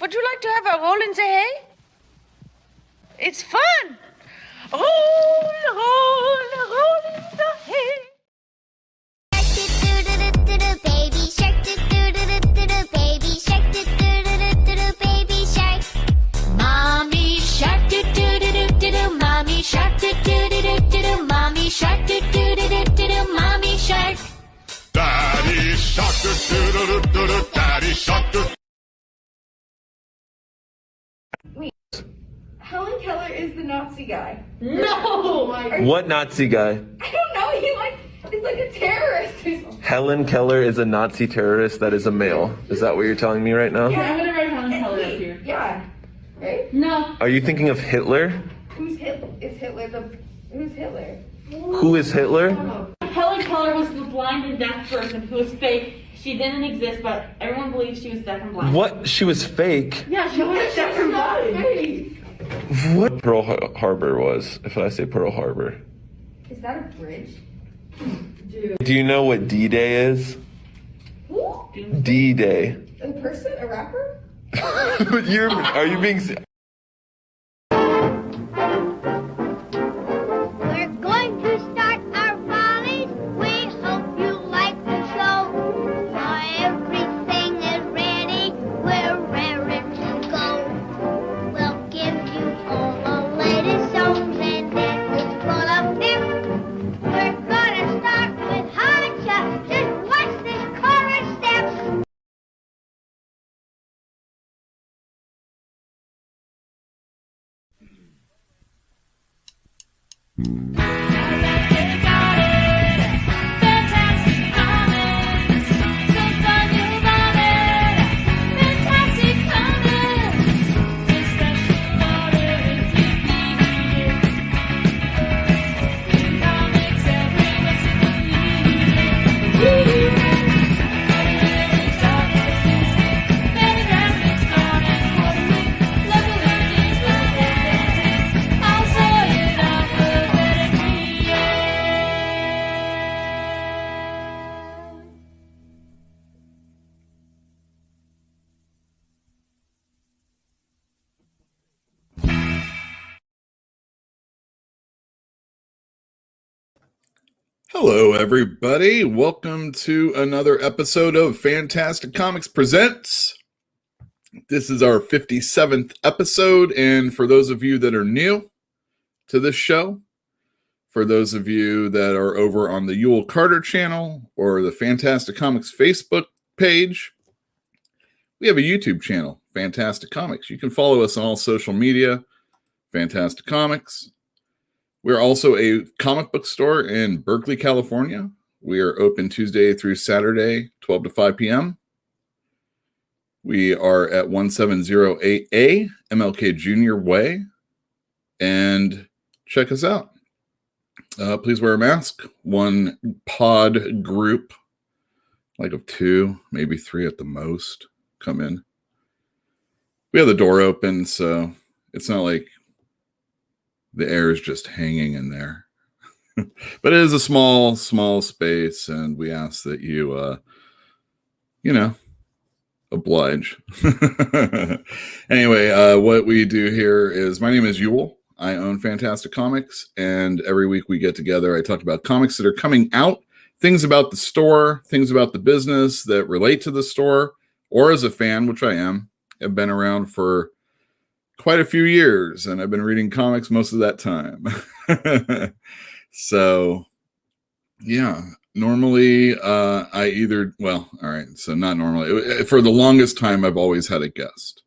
Would you like to have a roll in the hay? It's fun. Roll, roll, roll in the hay. Baby shark, baby shark, baby shark. Mommy shark, mommy shark, mommy shark, mommy shark. Daddy shark, daddy shark. Helen Keller is the Nazi guy. No! What Nazi guy? I don't know. He's like a terrorist. Helen Keller is a Nazi terrorist that is a male. Is that what you're telling me right now? Yeah, I'm gonna write Helen Keller up here. Yeah. Right? No. Are you thinking of Hitler? Who's Hitler? Who's Hitler? Who is Hitler? Helen Keller was the blind and deaf person who was fake. She didn't exist, but everyone believes she was deaf and blind. What? She was fake? Yeah, she was deaf and blind. What Pearl Harbor was, if I say Pearl Harbor. Is that a bridge? Dude. Do you know what D-Day is? Who? D-Day. A person? A rapper? Are you being... We're going to start our volleys. We hope you like the show. Everything is ready. We're raring to go. We'll give you all the latest songs and it's full of them. We're gonna start with high chucks. Just watch this chorus steps. Hello, everybody. Welcome to another episode of Fantastic Comics Presents. This is our 57th episode, and for those of you that are new to this show, for those of you that are over on the Yule Carter channel or the Fantastic Comics Facebook page, we have a YouTube channel, Fantastic Comics. You can follow us on all social media, Fantastic Comics. We're also a comic book store in Berkeley, California. We are open Tuesday through Saturday, 12 to 5 p.m. We are at 1708A MLK Jr. Way. And check us out. Please wear a mask. One pod group, like of 2, maybe 3 at the most, come in. We have the door open, so it's not like the air is just hanging in there. But it is a small space, and we ask that you, oblige. Anyway, what we do here is, my name is Yule. I own Fantastic Comics, and every week we get together. I talk about comics that are coming out, things about the store, things about the business that relate to the store, or as a fan, which I am, have been around for quite a few years, and I've been reading comics most of that time. So, yeah, normally not normally. For the longest time, I've always had a guest.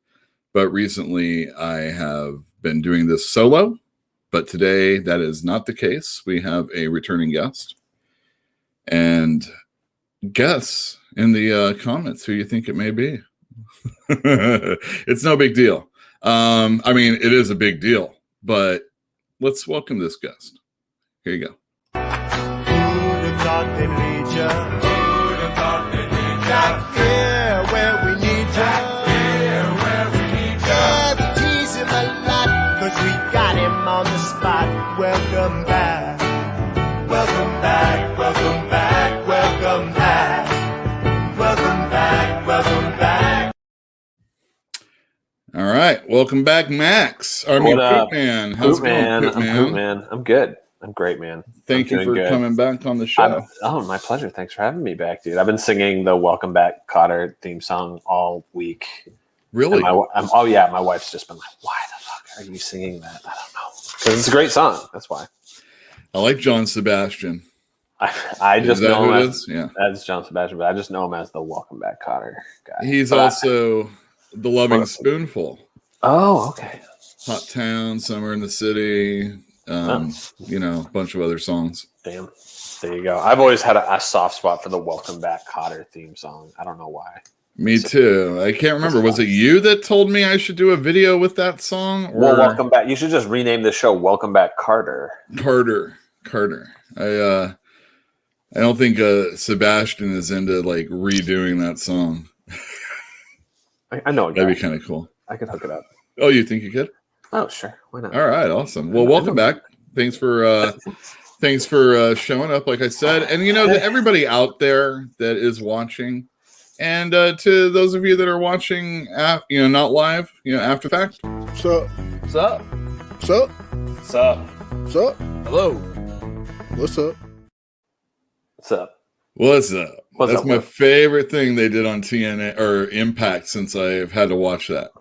But recently, I have been doing this solo. But today, that is not the case. We have a returning guest. And guess in the comments who you think it may be. It's no big deal. It is a big deal, but let's welcome this guest. Here you go. Who'd have thought they'd lead ya? Who'd have thought they'd lead ya? Back here where we need ya. Back here where we need ya. Yeah, we tease him a lot, 'cause we got him on the spot. Welcome back. Welcome back. Welcome back. Welcome back. Welcome back. Welcome back. All right, welcome back, Max. I mean, What up? Poop Man. How's Poop it going, man. Poop I'm Man? Poop man. I'm good. I'm great, man. Thank you doing for good. coming back on the show. My pleasure. Thanks for having me back, dude. I've been singing the Welcome Back Cotter theme song all week. Really? My wife's just been like, why the fuck are you singing that? I don't know. Because it's a great song. That's why. I like John Sebastian. I just know him as, Yeah. as John Sebastian, but I just know him as the Welcome Back Cotter guy. He's also the Loving Spoonful. Oh, okay. Hot Town, Summer in the City, you know, a bunch of other songs. Damn. There you go. I've always had a soft spot for the Welcome Back Cotter theme song. I don't know why. Me too. I can't remember. Was it you that told me I should do a video with that song? Or Well, Welcome Back. You should just rename the show Welcome Back Carter. Carter. I don't think Sebastian is into like redoing that song. I know. That'd be kind of cool. I could hook it up. Oh, you think you could? Oh, sure. Why not? All right, awesome. Well, welcome back. Thanks for showing up, like I said, and you know, to everybody out there that is watching, and to those of you that are watching, not live, after the fact. What's up? What's up? What's up? What's up? What's up? Hello. What's up? What's up? What's up? What's That's up? my favorite thing they did on TNA or Impact since I've had to watch that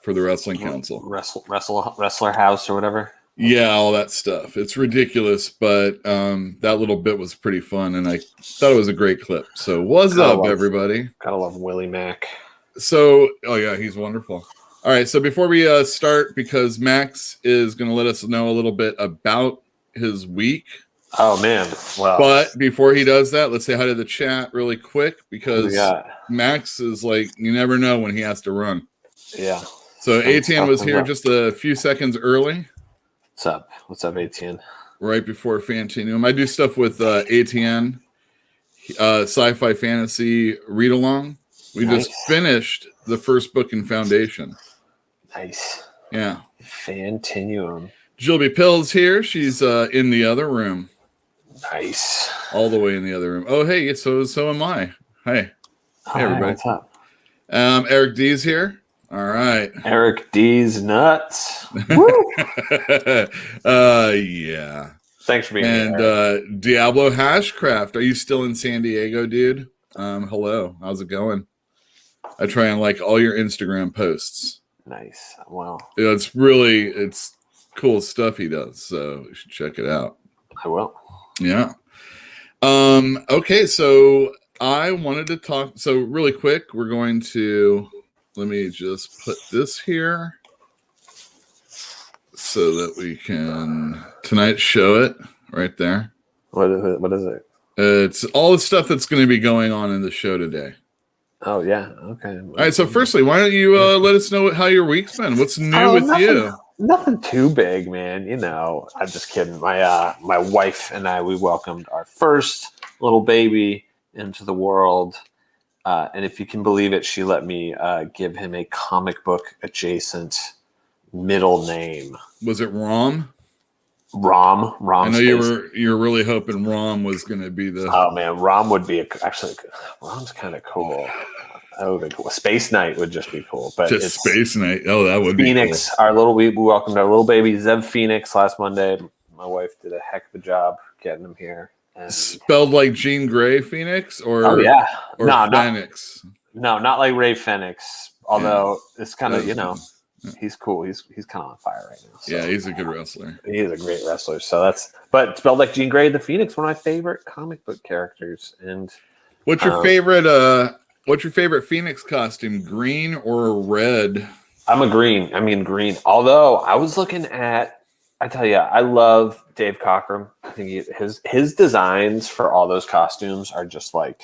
for the Wrestling Council. Wrestler House or whatever. Yeah, all that stuff. It's ridiculous, but that little bit was pretty fun, and I thought it was a great clip. So what's up, everybody? Gotta love Willie Mack. So, oh yeah, he's wonderful. All right, so before we start, because Max is going to let us know a little bit about his week. Oh, man. Wow. But before he does that, let's say hi to the chat really quick, because Max is like, you never know when he has to run. Yeah. So ATN was here just a few seconds early. What's up? What's up, ATN? Right before Fantinium. I do stuff with ATN, Sci-Fi Fantasy Read-Along. We just finished the first book in Foundation. Nice. Yeah. Fantinium. Jilby Pill's here. She's in the other room. Nice. All the way in the other room. Oh, hey, so am I. Hey. Hey, everybody. What's up? Eric D's here. All right. Eric D's nuts. Yeah. Thanks for being here. And Diablo Hashcraft. Are you still in San Diego, dude? Hello. How's it going? I try and like all your Instagram posts. Nice. Well, it's cool stuff he does. So you should check it out. I will. Yeah. Okay. So I wanted to talk. So really quick, we're going to, let me just put this here so that we can tonight show it right there. What is it? It's all the stuff that's going to be going on in the show today. Oh, yeah. Okay. All right. So firstly, why don't you let us know how your week's been? What's new with you? Nothing too big, man. I'm just kidding. My wife and I, we welcomed our first little baby into the world. And if you can believe it, she let me give him a comic book adjacent middle name. Was it Rom? Rom. I know you were really hoping Rom was going to be the. Oh man, Rom would be Rom's kind of cool. Oh, cool. Space Knight would just be cool, but just Space Knight. Oh, that would Phoenix. be cool. We welcomed our little baby Zev Phoenix last Monday. My wife did a heck of a job getting him here. And spelled like Jean Grey Phoenix, or or Phoenix. No, not like Ray Phoenix. Although it's kind of he's cool. He's kind of on fire right now. So. Yeah, he's a good wrestler. He is a great wrestler. So but spelled like Jean Grey the Phoenix, one of my favorite comic book characters. And what's your favorite Phoenix costume? Green or red? I'm a green. Green. Although I was looking at, I tell you, I love Dave Cockrum. I think his designs for all those costumes are just like,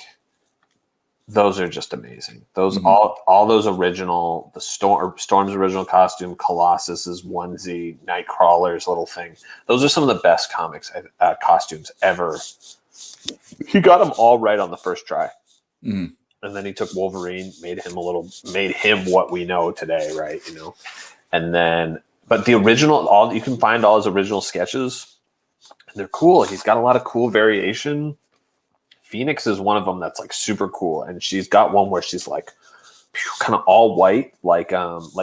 those are just amazing. Those all those original, Storm's original costume, Colossus's onesie, Nightcrawler's little thing. Those are some of the best costumes ever. He got them all right on the first try, and then he took Wolverine, made him what we know today, right? And then. But the original, you can find all his original sketches, and they're cool. He's got a lot of cool variation. Phoenix is one of them that's like super cool, and she's got one where she's like kind of all white, like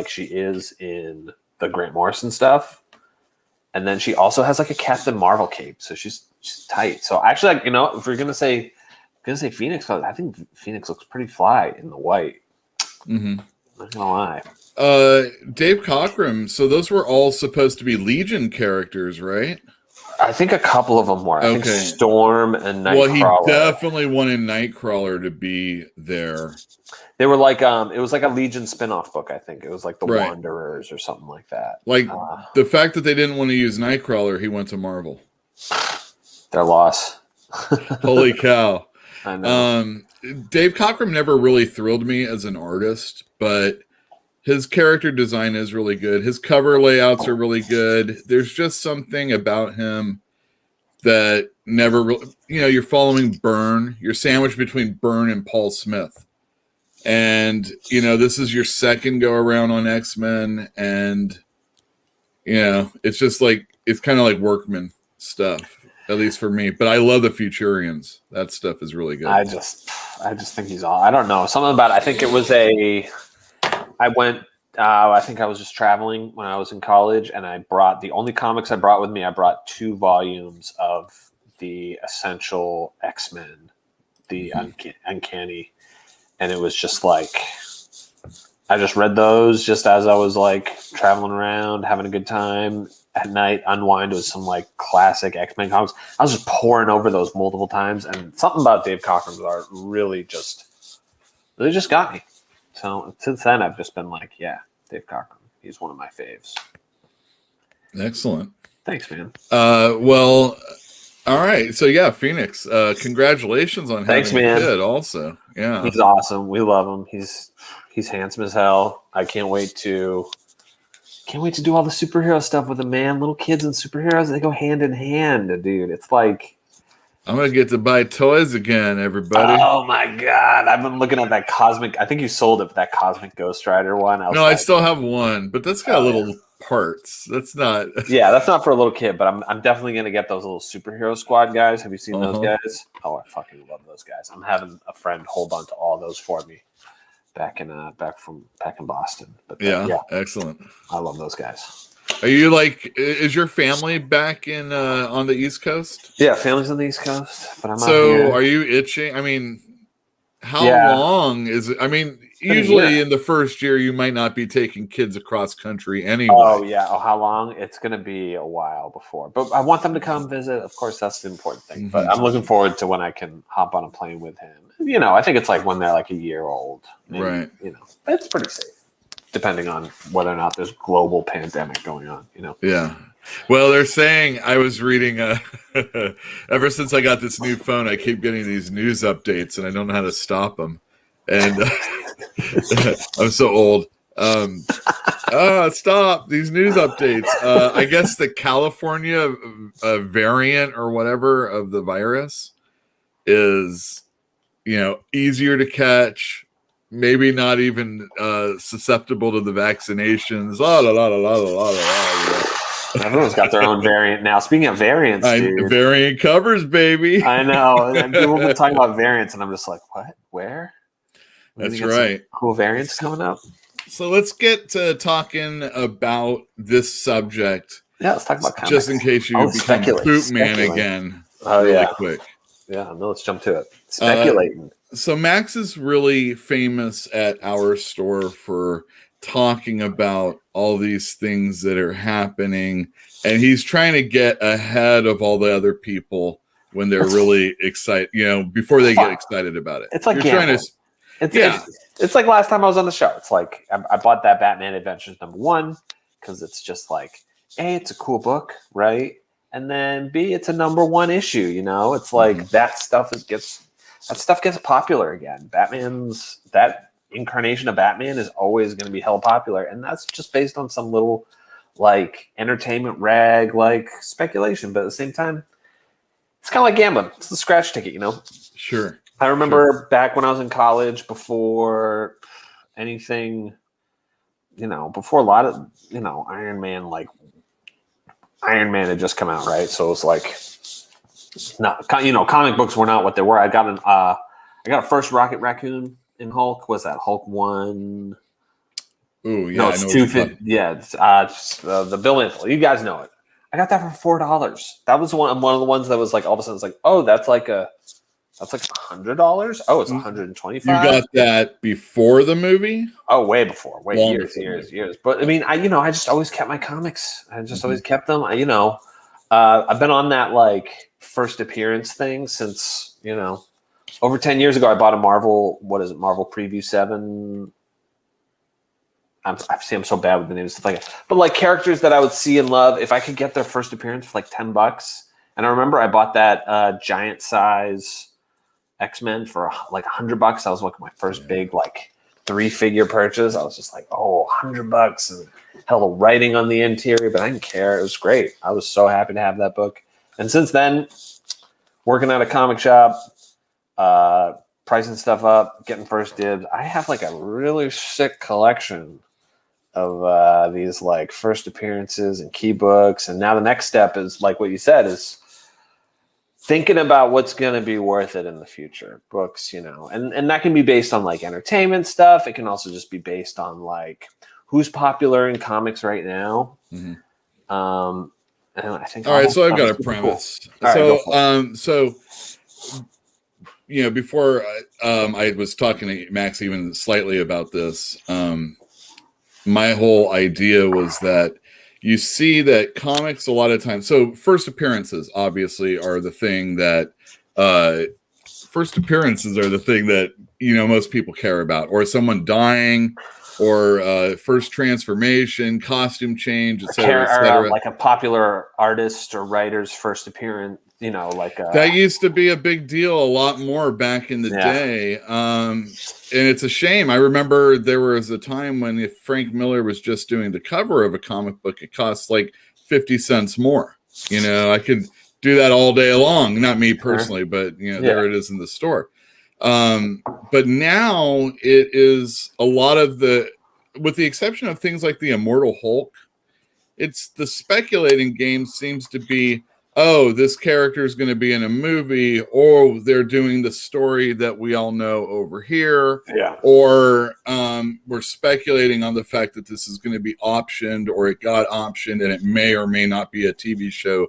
she is in the Grant Morrison stuff. And then she also has like a Captain Marvel cape, so she's tight. So actually, like, if we're gonna say Phoenix, I think Phoenix looks pretty fly in the white. Mm-hmm. Not gonna lie. Dave Cockrum. So those were all supposed to be Legion characters, right? I think a couple of them were. I think Storm and Nightcrawler. Well, he definitely wanted Nightcrawler to be there. They were like, it was like a Legion spinoff book. I think it was like the Wanderers or something like that. Like the fact that they didn't want to use Nightcrawler, he went to Marvel. Their loss. Holy cow! I know. Dave Cockrum never really thrilled me as an artist, but his character design is really good. His cover layouts are really good. There's just something about him that never really, you're following Byrne. You're sandwiched between Byrne and Paul Smith. And, this is your second go around on XMen. And, it's just like, it's kind of like Workman stuff, at least for me. But I love the Futurians. That stuff is really good. I just think he's all, I don't know. Something about, I think it was I think I was just traveling when I was in college, and I brought the only comics I brought with me. I brought 2 volumes of the Essential X-Men, the Uncanny, and it was just like I just read those just as I was like traveling around, having a good time at night, unwind with some like classic X-Men comics. I was just poring over those multiple times, and something about Dave Cockrum's art really just got me. So since then, I've just been like, yeah, Dave Cockrum. He's one of my faves. Excellent. Thanks, man. Well, all right. So yeah, Phoenix. Congratulations on having a kid. Also, yeah, he's awesome. We love him. He's handsome as hell. I can't wait to do all the superhero stuff with him, man. Little kids and superheroes, they go hand in hand, dude. It's like. I'm going to get to buy toys again, everybody. Oh, my God. I've been looking at that Cosmic. I think you sold it, but that Cosmic Ghost Rider one. I still have one, but that's got little parts. That's not. Yeah, that's not for a little kid, but I'm definitely going to get those little superhero squad guys. Have you seen those guys? Oh, I fucking love those guys. I'm having a friend hold on to all those for me back in Boston. But yeah, excellent. I love those guys. Are you is your family back in on the East Coast? Yeah, family's on the East Coast, but I'm out here. So are you itching? I mean, how long is it? I mean, usually in the first year, you might not be taking kids across country anyway. Oh, yeah. Oh, how long? It's going to be a while before. But I want them to come visit. Of course, that's the important thing. Mm-hmm. But I'm looking forward to when I can hop on a plane with him. I think it's like when they're like a year old. Maybe, right. It's pretty safe. Depending on whether or not there's global pandemic going on, Yeah. Well, they're saying, I was reading, ever since I got this new phone, I keep getting these news updates and I don't know how to stop them. And I'm so old. Stop these news updates. I guess the California variant or whatever of the virus is, easier to catch. Maybe not even susceptible to the vaccinations. Everyone's got their own variant now. Speaking of variants, dude. Variant covers, baby. I know. People have been talking about variants, and I'm just like, what? Where? That's right. Cool variants coming up. So let's get to talking about this subject. Yeah, let's talk about comics. Just in case you become Poop Man again. Oh, really quick. Yeah, no, let's jump to it. Speculating. So Max is really famous at our store for talking about all these things that are happening, and he's trying to get ahead of all the other people when they're really excited, before they get excited about it. It's like it's like last time I was on the show. It's like I bought that Batman Adventures #1 because it's just like, A, it's a cool book, right? And then B, it's a #1 issue. It's like that stuff gets popular again. That incarnation of Batman is always going to be held popular, and that's just based on some little like entertainment rag like speculation. But at the same time, it's kind of like gambling. It's the scratch ticket, Sure. I remember back when I was in college, before anything, before a lot of Iron Man had just come out, right? So it was like, comic books were not what they were. I got a first Rocket Raccoon in Hulk. Was that Hulk 1? Ooh, yeah, No, I it's know what you're 250. talking- Yeah, it's the Bill Mantle. You guys know it. I got that for $4. That was one of the ones that was like all of a sudden it's like, oh, that's like $100. Oh, it's You $125. got that before the movie? Oh, way before, Long years, before years, movie. years. But I mean, I just always kept my comics. I just always kept them. I've been on that like first appearance thing since over 10 years ago. I bought a Marvel. What is it? Marvel Preview 7. I'm so bad with the names, stuff like that. But like characters that I would see and love, if I could get their first appearance for like $10. And I remember I bought that giant size XMen for like $100. That was like my first big like 3-figure purchase. I was just like, oh, $100 and hell of writing on the interior, but I didn't care. It was great. I was so happy to have that book. And since then, working at a comic shop, pricing stuff up, getting first dibs. I have like a really sick collection of these like first appearances and key books. And now the next step is like what you said, is thinking about what's going to be worth it in the future. Books, and that can be based on like entertainment stuff. It can also just be based on like who's popular in comics right now. And I think All right, so I've got a premise. Cool. So before I was talking to Max even slightly about this, my whole idea was that you see that comics a lot of times. So first appearances obviously are the thing that most people care about, or someone dying, or first transformation, costume change, etc. Like a popular artist or writer's first appearance. That used to be a big deal a lot more back in the day. And it's a shame. I remember there was a time when if Frank Miller was just doing the cover of a comic book, it costs like 50 cents more. I could do that all day long. Not me personally, but there it is in the store. But now it is a lot of with the exception of things like the Immortal Hulk, it's the speculating game seems to be, oh, this character is going to be in a movie, or they're doing the story that we all know over here. Yeah. Or we're speculating on the fact that this is going to be optioned, or it got optioned, and it may or may not be a TV show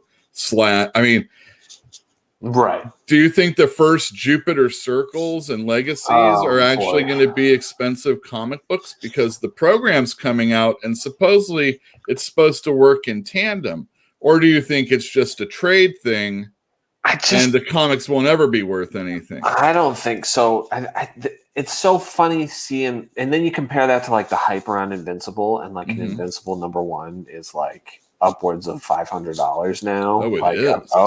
Right. Do you think the first Jupiter Circles and Legacies are actually going to be expensive comic books because the program's coming out and supposedly it's supposed to work in tandem? Or do you think it's just a trade thing and the comics won't ever be worth anything? I don't think so. It's so funny seeing, and then you compare that to like the hype around Invincible, and like an Invincible #1 is like upwards of $500 now. Oh,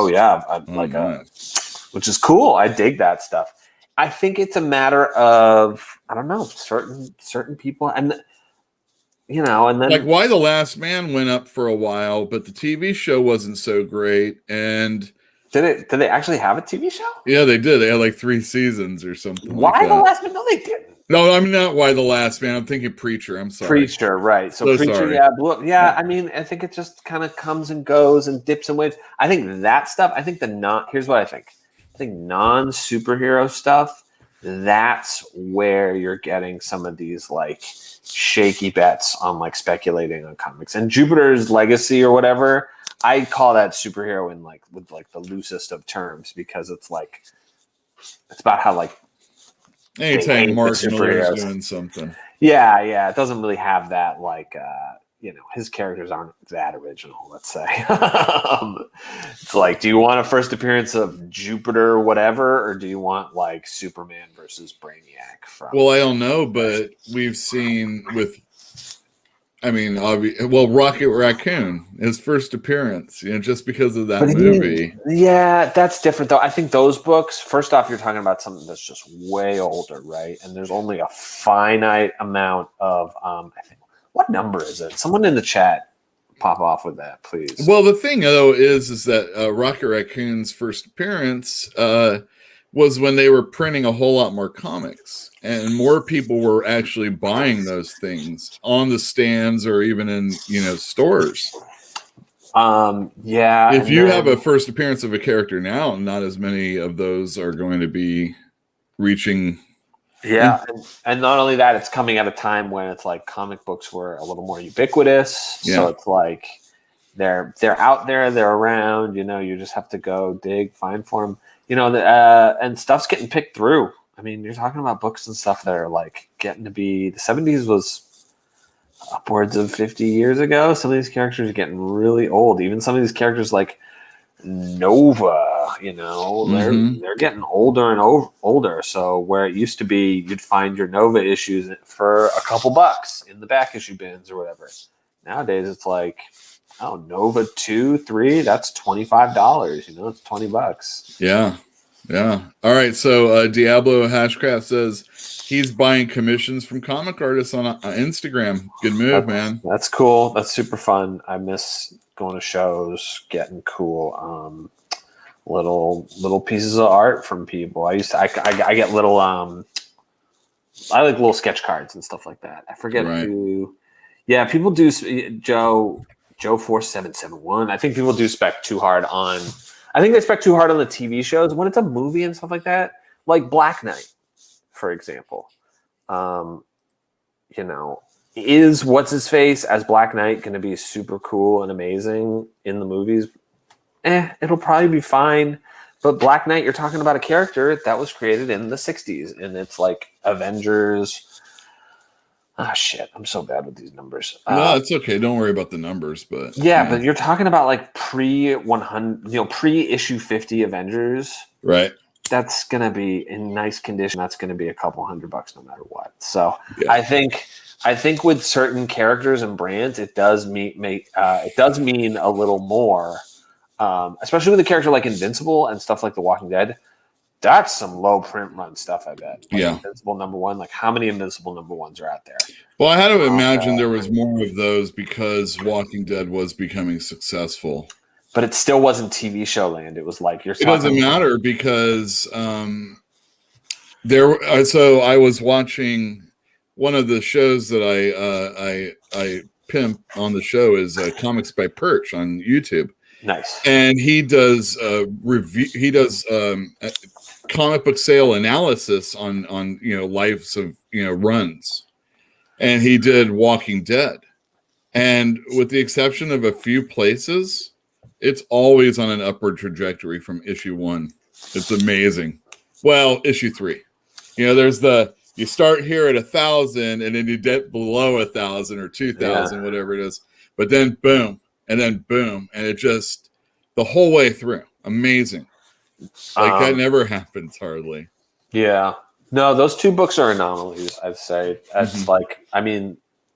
it is. Which is cool. I dig that stuff. I think it's a matter of, I don't know, certain people, and and then like Why the Last Man went up for a while, but the TV show wasn't so great. And did they actually have a TV show? Yeah, they did. They had like 3 seasons or something. Why the Last Man? No, they didn't. No, I'm not Why the Last Man. I'm thinking Preacher. I'm sorry. Preacher, right. So Preacher, sorry. yeah. I mean, I think it just kind of comes and goes and dips and waves. I think that stuff, here's what I think. I think non-superhero stuff, that's where you're getting some of these like shaky bets on like speculating on comics. And Jupiter's Legacy or whatever, I call that superhero in like with like the loosest of terms, because it's like, it's about how like anytime Mark Miller is doing something. Yeah. It doesn't really have that like his characters aren't that original, let's say. It's like, do you want a first appearance of Jupiter whatever, or do you want like Superman versus Brainiac from I don't know, but we've seen Rocket Raccoon, his first appearance, just because of that movie. Yeah, that's different though. I think those books, first off, you're talking about something that's just way older, right? And there's only a finite amount of I think, what number is it? Someone in the chat pop off with that, please. Well, the thing though is that Rocket Raccoon's first appearance was when they were printing a whole lot more comics, and more people were actually buying those things on the stands or even in stores. If you have a first appearance of a character now, not as many of those are going to be reaching Yeah, and not only that, it's coming at a time when it's like comic books were a little more ubiquitous. Yeah. So it's like they're out there, they're around. You just have to go dig, find for them. And stuff's getting picked through. I mean, you're talking about books and stuff that are like getting to be the 70s was upwards of 50 years ago. Some of these characters are getting really old. Even some of these characters like Nova, they're getting older and older. So where it used to be you'd find your Nova issues for a couple bucks in the back issue bins or whatever. Nowadays it's like, Nova 2, 3, that's $25. It's $20. Yeah. All right. So Diablo Hashcraft says he's buying commissions from comic artists on Instagram. Good move, man. That's cool. That's super fun. I miss going to shows, getting cool little pieces of art from people. I get little I like little sketch cards and stuff like that. I forget who. Yeah, people do. Joe 4771. I think people do spec too hard on. I think they spec too hard on the TV shows when it's a movie and stuff like that. Like Black Knight, for example. Is what's his face as Black Knight going to be super cool and amazing in the movies? It'll probably be fine. But Black Knight, you're talking about a character that was created in the 60s, and it's like Avengers. Ah, shit. I'm so bad with these numbers. No, it's okay. Don't worry about the numbers, but yeah, but you're talking about like pre-100, pre-issue 50 Avengers. Right. That's going to be in nice condition. That's going to be a couple $100 no matter what. So yeah. I think with certain characters and brands, it does mean a little more, especially with a character like Invincible and stuff like The Walking Dead. That's some low print run stuff, I bet. Like Invincible #1. Like, how many Invincible #1s are out there? Well, I had to imagine there was more of those because Walking Dead was becoming successful. But it still wasn't TV show land. It was like It doesn't matter because So I was watching one of the shows that I pimp on the show is Comics by Perch on YouTube. Nice. And he does review. He does comic book sale analysis on lives of runs, and he did Walking Dead, and with the exception of a few places, it's always on an upward trajectory from issue 1. It's amazing. Well, issue 3, there's you start here at 1,000 and then you dip below 1,000 or 2,000, whatever it is, but then boom, and it just the whole way through. Amazing. Like that never happens hardly. Yeah. No, those 2 books are anomalies, I'd say. That's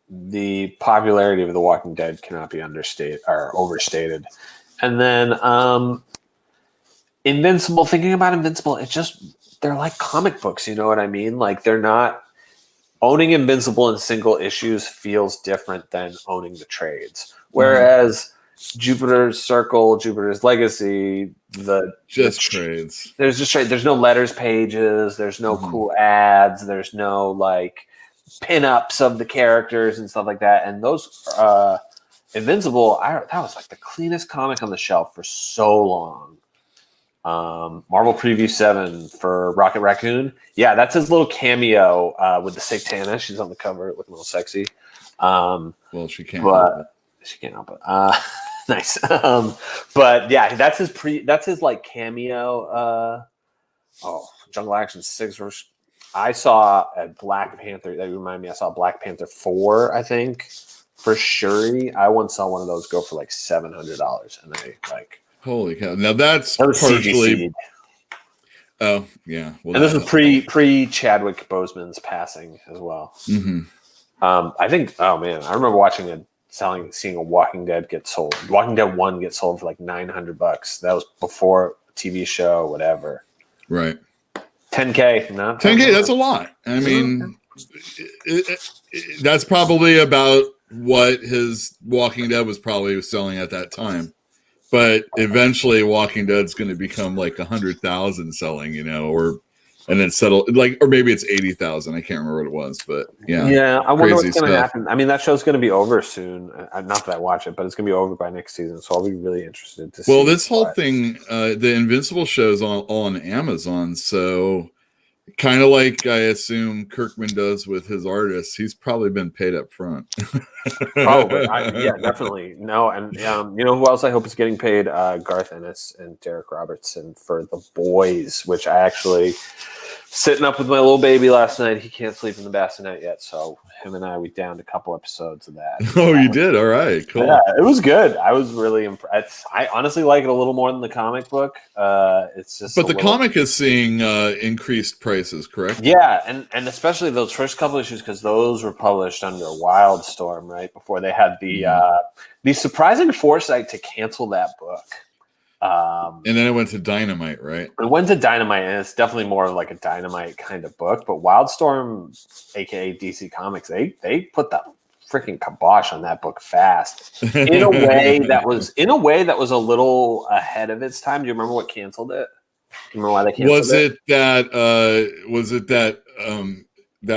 the popularity of The Walking Dead cannot be understated or overstated. And then Invincible, thinking about Invincible, they're like comic books, you know what I mean? Like they're not owning Invincible in single issues feels different than owning the trades. Whereas Jupiter's Circle, Jupiter's Legacy, trades. There's just trade. There's no letters pages. There's no cool ads. There's no like pinups of the characters and stuff like that. And those Invincible, that was like the cleanest comic on the shelf for so long. Marvel Preview 7 for Rocket Raccoon. Yeah, that's his little cameo with the Satana. She's on the cover looking a little sexy. Well, she can't help it. She can't help it. Nice. But yeah, that's his like cameo. Jungle Action 6. I saw a Black Panther. That reminded me. I saw Black Panther 4, I think, for Shuri. I once saw one of those go for like $700, and I like. Holy cow! Now that's partially. Oh yeah, and this was pre Chadwick Boseman's passing as well. Mm-hmm. I think. Oh man, I remember seeing a Walking Dead get sold. Walking Dead 1 get sold for like $900. That was before TV show, whatever. Right. 10K. No. 10K. That's a lot. I mean, that's probably about what his Walking Dead was probably selling at that time. But eventually, Walking Dead's going to become like 100,000 selling, and then settle or maybe it's 80,000. I can't remember what it was, but yeah. Yeah, I wonder what's going to happen. I mean, that show's going to be over soon. Not that I watch it, but it's going to be over by next season. So I'll be really interested to see. Well, this whole thing, the Invincible show is all on Amazon, so Kind of like I assume Kirkman does with his artists. He's probably been paid up front. Probably, yeah, definitely. No, and you know who else I hope is getting paid? Garth Ennis and Derek Robertson for The Boys, which I actually sitting up with my little baby last night. He can't sleep in the bassinet yet, so him and we downed a couple episodes of that. Oh, you did? All right, cool. Yeah, it was good. I was really impressed. I honestly like it a little more than the comic book. It's just, but the comic is seeing increased prices, correct? Yeah, and especially those first couple issues, because those were published under Wildstorm, right before they had the surprising foresight to cancel that book. And then it went to Dynamite, right? It went to Dynamite, and it's definitely more of like a Dynamite kind of book. But Wildstorm, aka DC Comics, they put the freaking kibosh on that book fast in a way that was a little ahead of its time. Do you remember what canceled it? Do you remember why they canceled it? Was it that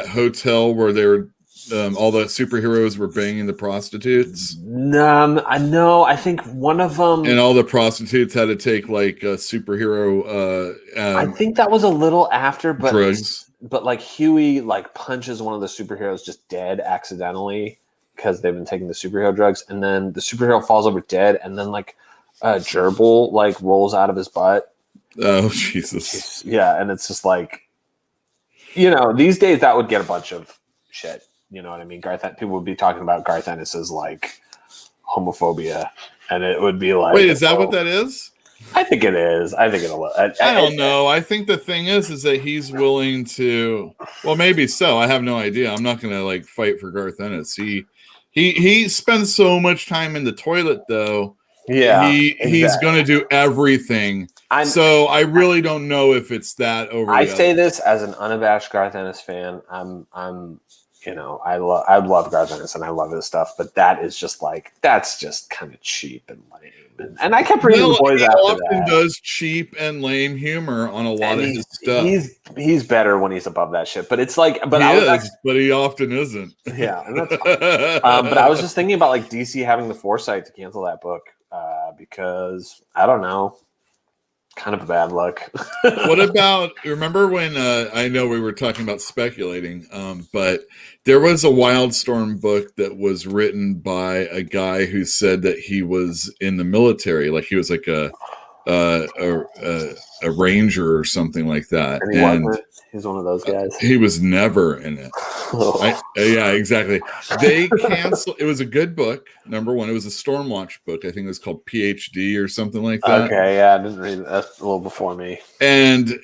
hotel where they were all the superheroes were banging the prostitutes? I know. I think one of them, and all the prostitutes had to take like a superhero. I think that was a little after, but drugs. But like Huey like punches one of the superheroes just dead accidentally because they've been taking the superhero drugs, and then the superhero falls over dead, and then like a gerbil like rolls out of his butt. Oh Jesus! Yeah, and it's just like, these days that would get a bunch of shit. You know what I mean? People would be talking about Garth Ennis's like homophobia, and it would be like, wait, is that what that is? I think it is. I think it'll. I don't know. I think the thing is that he's willing to. Well, maybe so. I have no idea. I'm not going to like fight for Garth Ennis. He spends so much time in the toilet, though. Yeah, he's going to do everything. So I really don't know if it's that over. I say this as an unabashed Garth Ennis fan. I love Garth Ennis and I love his stuff, but that's just kind of cheap and lame. And I kept reading The Boys after that. He often does cheap and lame humor on a lot of his stuff. He's better when he's above that shit. But it's like, but he often isn't. Yeah, and that's fine. But I was just thinking about like DC having the foresight to cancel that book because I don't know. Kind of a bad luck. What about, remember when I know we were talking about speculating, but there was a Wildstorm book that was written by a guy who said that he was in the military, like he was like a ranger or something like that. And he's one of those guys. He was never in it. Yeah, exactly. They canceled. It was a good book. Number one, it was a Stormwatch book. I think it was called PhD or something like that. Okay, yeah, I didn't read that. That's a little before me. And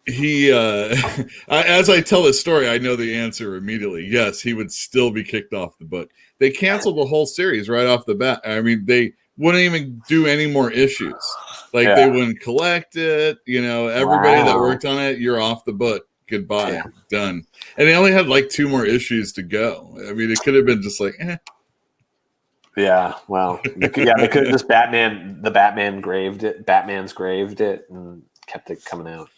he, as I tell this story, I know the answer immediately. Yes, he would still be kicked off the book. They canceled the whole series right off the bat. I mean, they wouldn't even do any more issues. Like they wouldn't collect it. Everybody that worked on it, you're off the book. Goodbye, done. And they only had like 2 more issues to go. I mean, it could have been just like, Yeah, well, they could have just Batman's graved it and kept it coming out.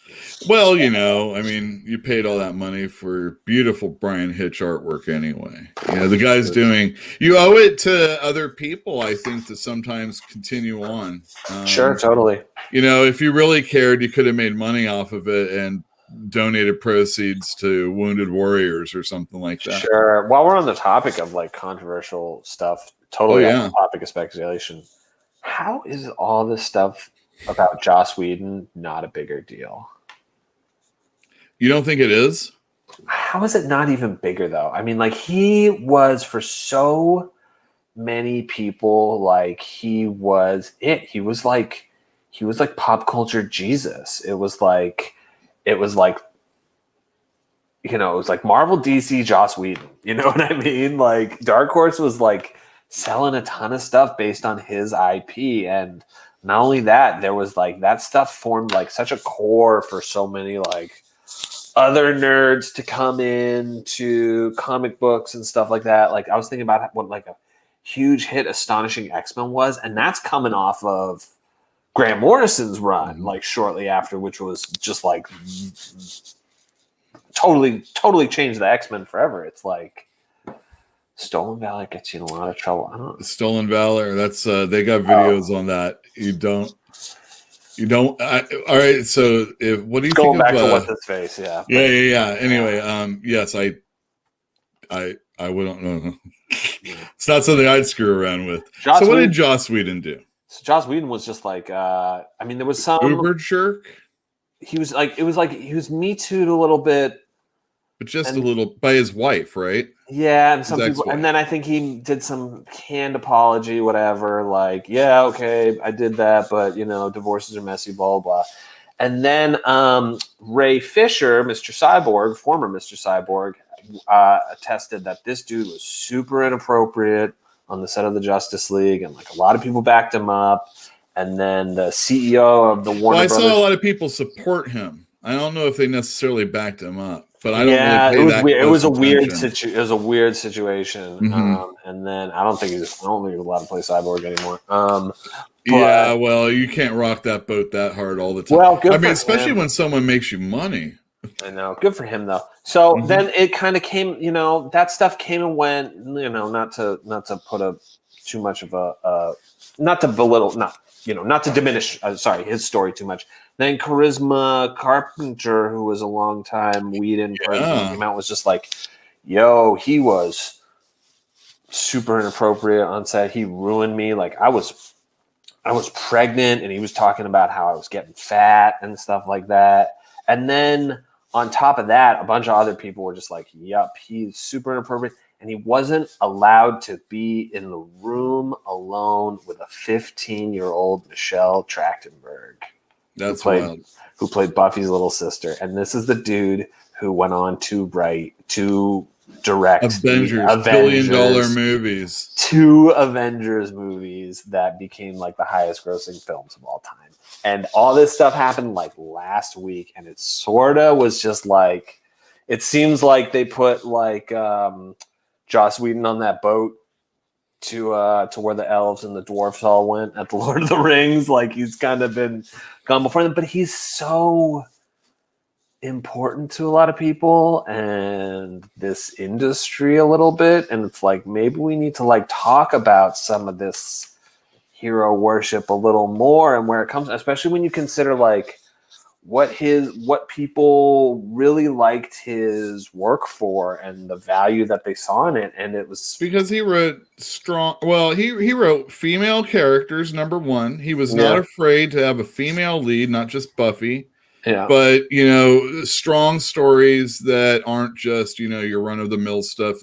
Well, I mean, you paid all that money for beautiful Brian Hitch artwork anyway. The guy's you owe it to other people, I think, to sometimes continue on. Sure, totally. If you really cared, you could have made money off of it and donated proceeds to Wounded Warriors or something like that. Sure. While we're on the topic of like controversial stuff, totally on the topic of speculation, how is all this stuff about Joss Whedon not a bigger deal? You don't think it is? How is it not even bigger though? I mean, like he was for so many people, like he was it. He was like pop culture Jesus. It was like Marvel, DC, Joss Whedon. You know what I mean? Like Dark Horse was like selling a ton of stuff based on his IP, and not only that, there was like that stuff formed like such a core for so many like other nerds to come into comic books and stuff like that. Like I was thinking about what like a huge hit Astonishing X-Men was, and that's coming off of Grant Morrison's run, like shortly after, which was just like totally changed the X-Men forever. It's like Stolen Valor gets you in a lot of trouble. I don't know. Stolen Valor, that's they got videos on that. You don't. You don't. All right. So, what do you Going think back of? to what's his face? Yeah. Yeah. Anyway, yes, I wouldn't know. It's not something I'd screw around with. So, what did Joss Whedon do? So Joss Whedon was just like, I mean, there was some Uber jerk. He was like, it was like he was Me Too'd a little bit, but just a little by his wife, right? Yeah, and some people, and then I think he did some canned apology, whatever. Like, yeah, okay, I did that, but divorces are messy, blah blah. And then Ray Fisher, Mr. Cyborg, former Mr. Cyborg, attested that this dude was super inappropriate on the set of the Justice League, and like a lot of people backed him up. And then the CEO of the Warner Brothers. I saw a lot of people support him. I don't know if they necessarily backed him up, but I don't really it was weird. It was a weird situation. It was a weird situation. Mm-hmm. And then I don't think he's allowed to play Cyborg anymore. Yeah, well, you can't rock that boat that hard all the time. Well, especially when someone makes you money. I know. Good for him, though. So then it kind of came. That stuff came and went. Not to put too much of a not to belittle, not to diminish. His story too much. Then Charisma Carpenter, who was a long time Whedon president, came out, was just like, "Yo, he was super inappropriate on set. He ruined me. Like I was pregnant, and he was talking about how I was getting fat and stuff like that. And then on top of that, a bunch of other people were just like, "Yup, he's super inappropriate." And he wasn't allowed to be in the room alone with a 15-year-old Michelle Trachtenberg. That's who played Buffy's little sister. And this is the dude who went on to direct Avengers, billion-dollar movies. 2 Avengers movies that became like the highest grossing films of all time. And all this stuff happened like last week. And it sort of was just like, it seems like they put like Joss Whedon on that boat to where the elves and the dwarfs all went at the Lord of the Rings. Like he's kind of been gone before them, but he's so important to a lot of people and this industry a little bit. And it's like, maybe we need to like talk about some of this hero worship a little more and where it comes, especially when you consider like what people really liked his work for and the value that they saw in it. And it was because he wrote he wrote female characters. Number one, he was not afraid to have a female lead, not just Buffy. Yeah. But strong stories that aren't just your run of the mill stuff.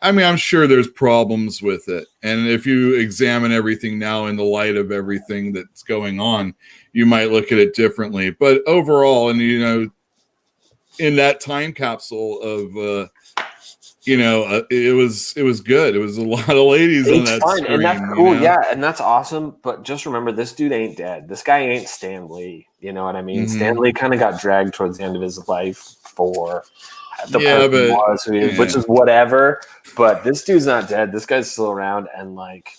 I'm sure there's problems with it, and if you examine everything now in the light of everything that's going on, you might look at it differently. But overall, and in that time capsule of it was good. It was a lot of ladies on that screen, and that's cool. Yeah, and that's awesome. But just remember, this dude ain't dead. This guy ain't Stan Lee. You know what I mean? Mm-hmm. Stan Lee kind of got dragged towards the end of his life for which is whatever. But this dude's not dead. This guy's still around, and like,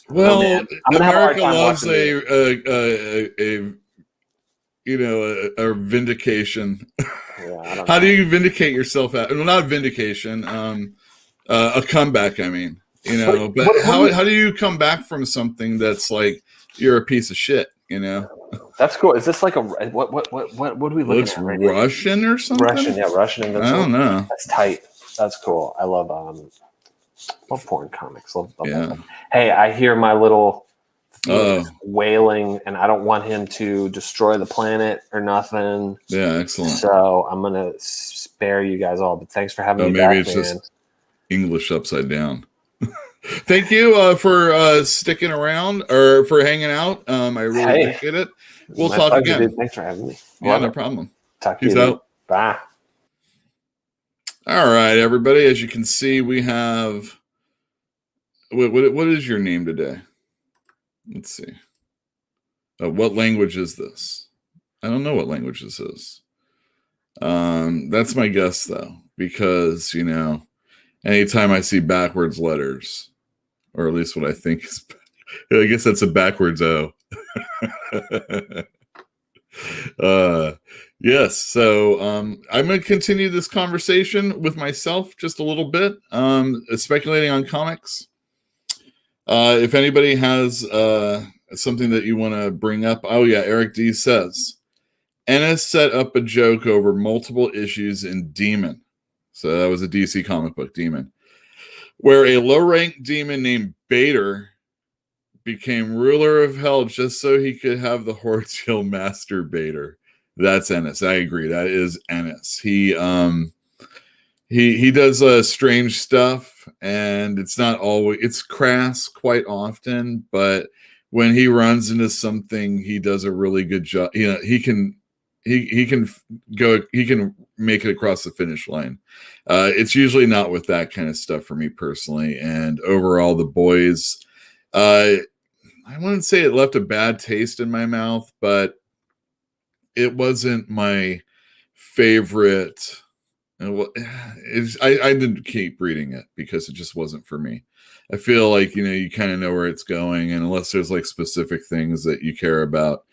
America loves a vindication. Yeah, how do you vindicate yourself? Not vindication, a comeback. I mean, but how do you come back from something that's like you're a piece of shit? That's cool. Is this like what are we looking at? Right Russian now? Or something? Russian, yeah, Russian. I don't know. That's tight. That's cool. I love porn comics. Love them. Hey, I hear my little wailing, and I don't want him to destroy the planet or nothing. Yeah, excellent. So I'm gonna spare you guys all, but thanks for having me maybe back, it's just English upside down. Thank you for sticking around or for hanging out. I really appreciate it. We'll talk again. Dude. Thanks for having me. Yeah, no problem. Talk to you. Out. Bye. All right, everybody. As you can see, we have. What is your name today? Let's see. What language is this? I don't know what language this is. That's my guess, though, because anytime I see backwards letters, or at least what I think is, I guess that's a backwards O. Yes. So I'm going to continue this conversation with myself just a little bit, speculating on comics. If anybody has something that you want to bring up? Oh yeah, Eric D says Ennis set up a joke over multiple issues in Demon. So that was a DC comic book, Demon, where a low-ranked demon named Bader became ruler of hell just so he could have the Hordes kill Master Bader. That's Ennis. I agree. That is Ennis. He does strange stuff, and it's not always, it's crass quite often, but when he runs into something, he does a really good job. You know, he can make it across the finish line. It's usually not with that kind of stuff for me personally. And overall, The Boys, I wouldn't say it left a bad taste in my mouth, but it wasn't my favorite. I didn't keep reading it because it just wasn't for me. I feel like, you kind of know where it's going, and unless there's like specific things that you care about,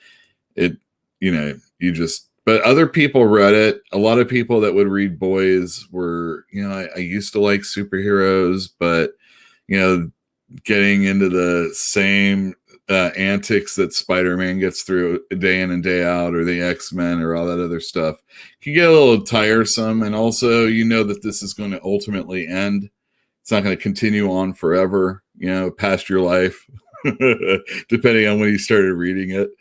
it, but other people read it. A lot of people that would read Boys were, I used to like superheroes, but, getting into the same antics that Spider-Man gets through day in and day out, or the X-Men, or all that other stuff, can get a little tiresome. And also, that this is going to ultimately end. It's not going to continue on forever, past your life, depending on when you started reading it.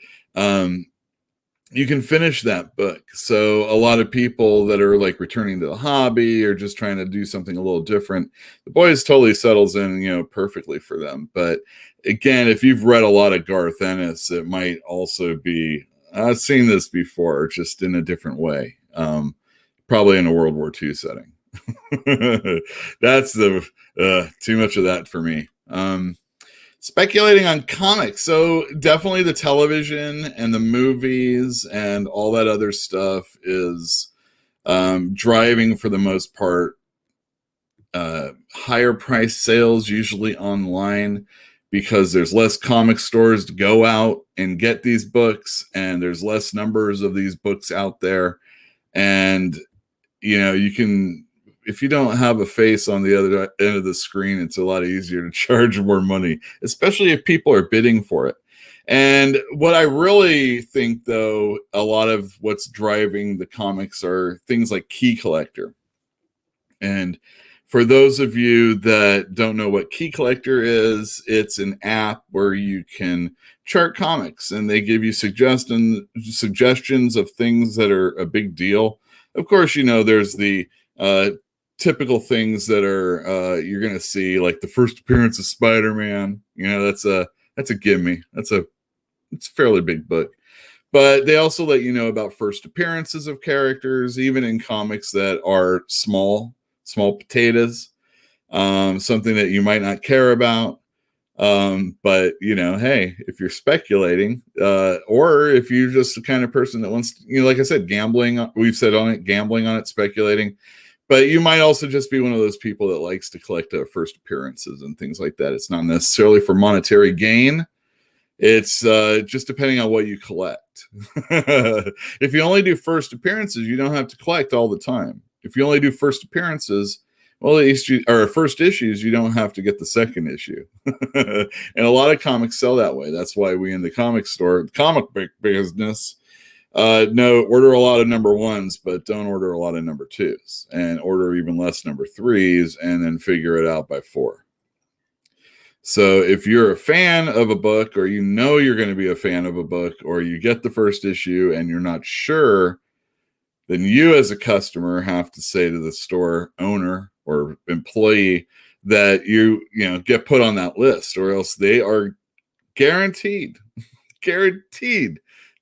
You can finish that book. So a lot of people that are like returning to the hobby or just trying to do something a little different, The Boys totally settles in, perfectly for them. But again, if you've read a lot of Garth Ennis, it might also be, I've seen this before, just in a different way. Probably in a World War II setting. That's too much of that for me. Speculating on comics. So definitely the television and the movies and all that other stuff is driving, for the most part, higher price sales, usually online, because there's less comic stores to go out and get these books, and there's less numbers of these books out there. And, you can, if you don't have a face on the other end of the screen, it's a lot easier to charge more money, especially if people are bidding for it. And what I really think, though, a lot of what's driving the comics are things like Key Collector. And for those of you that don't know what Key Collector is, it's an app where you can chart comics, and they give you suggestions of things that are a big deal. Of course, there's the typical things that are you're going to see, like the first appearance of Spider-Man. That's a gimme. It's a fairly big book. But they also let you know about first appearances of characters, even in comics that are small potatoes, something that you might not care about. But hey, if you're speculating, or if you're just the kind of person that wants, like I said, gambling, we've said on it, gambling on it, speculating. But you might also just be one of those people that likes to collect first appearances and things like that. It's not necessarily for monetary gain. It's just depending on what you collect. If you only do first appearances, you don't have to collect all the time. If you only do first appearances, well, at least first issues, you don't have to get the second issue. And a lot of comics sell that way. That's why we in the comic store, comic book business, order a lot of number ones, but don't order a lot of number twos, and order even less number threes, and then figure it out by 4. So if you're a fan of a book, or you're going to be a fan of a book, or you get the first issue and you're not sure, then you as a customer have to say to the store owner or employee that you get put on that list, or else they are guaranteed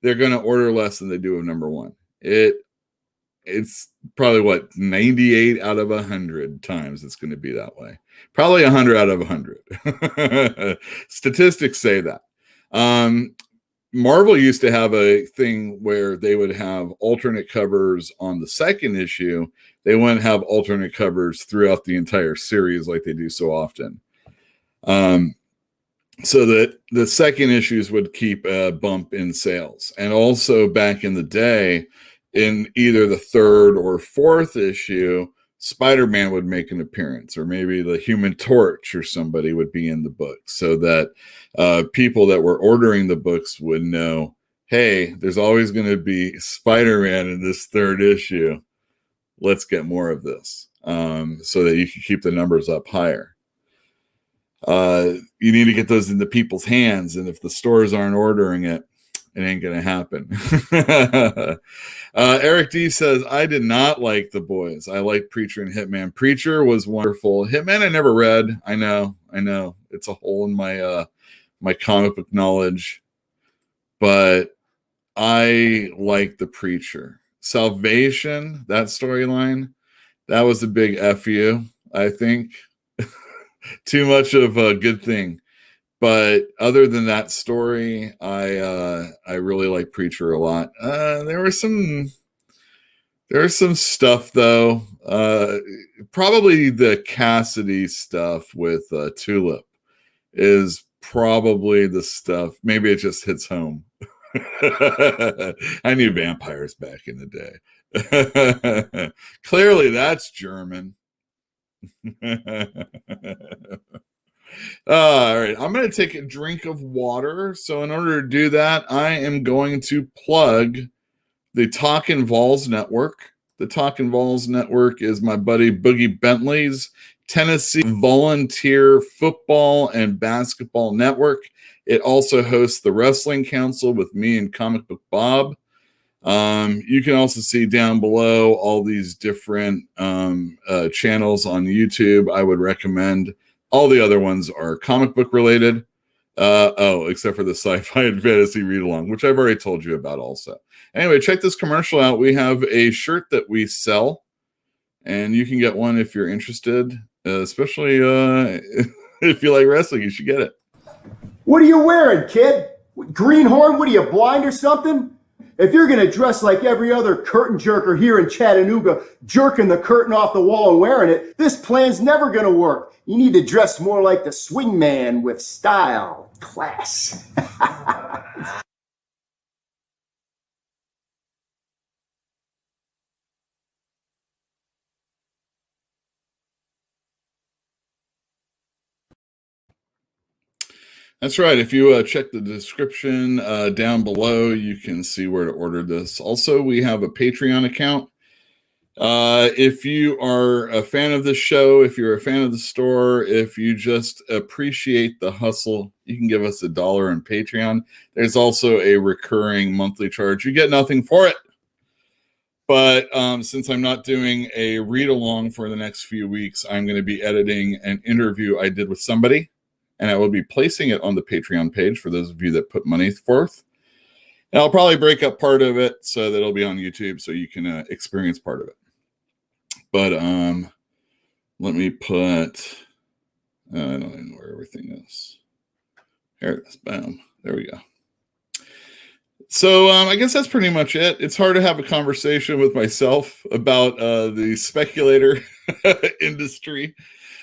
they're going to order less than they do of number one. It's probably 98 out of 100 times it's going to be that way. Probably 100 out of 100. Statistics say that. Marvel used to have a thing where they would have alternate covers on the second issue. They wouldn't have alternate covers throughout the entire series like they do so often. So that the second issues would keep a bump in sales. And also back in the day, in either the third or fourth issue, Spider-Man would make an appearance, or maybe the Human Torch or somebody would be in the book, so that people that were ordering the books would know, hey, there's always going to be Spider-Man in this third issue. Let's get more of this, so that you can keep the numbers up higher. You need to get those into people's hands, and if the stores aren't ordering it, it ain't going to happen. Eric D says, I did not like The Boys. I liked Preacher and Hitman. Preacher was wonderful. Hitman I never read. I know. It's a hole in my my comic book knowledge. But I like The Preacher. Salvation, that storyline, that was a big F you, I think. Too much of a good thing. But other than that story, I really like Preacher a lot. There was some stuff though. Probably the Cassidy stuff with Tulip is probably the stuff. Maybe it just hits home. I knew vampires back in the day. Clearly, that's German. All right, I'm going to take a drink of water. So in order to do that, I am going to plug the Talkin' Vols Network. The Talkin' Vols Network is my buddy Boogie Bentley's Tennessee Volunteer Football and Basketball Network. It also hosts the Wrestling Council with me and Comic Book Bob. You can also see down below all these different channels on YouTube. I would recommend. All the other ones are comic book related. Except for the sci-fi and fantasy read along, which I've already told you about also. Anyway, check this commercial out. We have a shirt that we sell, and you can get one if you're interested, especially if you like wrestling, you should get it. What are you wearing, kid? Greenhorn, what are you, blind or something? If you're going to dress like every other curtain jerker here in Chattanooga, jerking the curtain off the wall and wearing it, this plan's never going to work. You need to dress more like the swing man with style, class. That's right. If you check the description down below, you can see where to order this. Also, we have a Patreon account. If you are a fan of this show, if you're a fan of the store, if you just appreciate the hustle, you can give us $1 on Patreon. There's also a recurring monthly charge. You get nothing for it. But since I'm not doing a read-along for the next few weeks, I'm going to be editing an interview I did with somebody. And I will be placing it on the Patreon page for those of you that put money forth. And I'll probably break up part of it so that it'll be on YouTube so you can experience part of it. But let me put, I don't even know where everything is. Here it is. Boom. There we go. So I guess that's pretty much it. It's hard to have a conversation with myself about the speculator industry.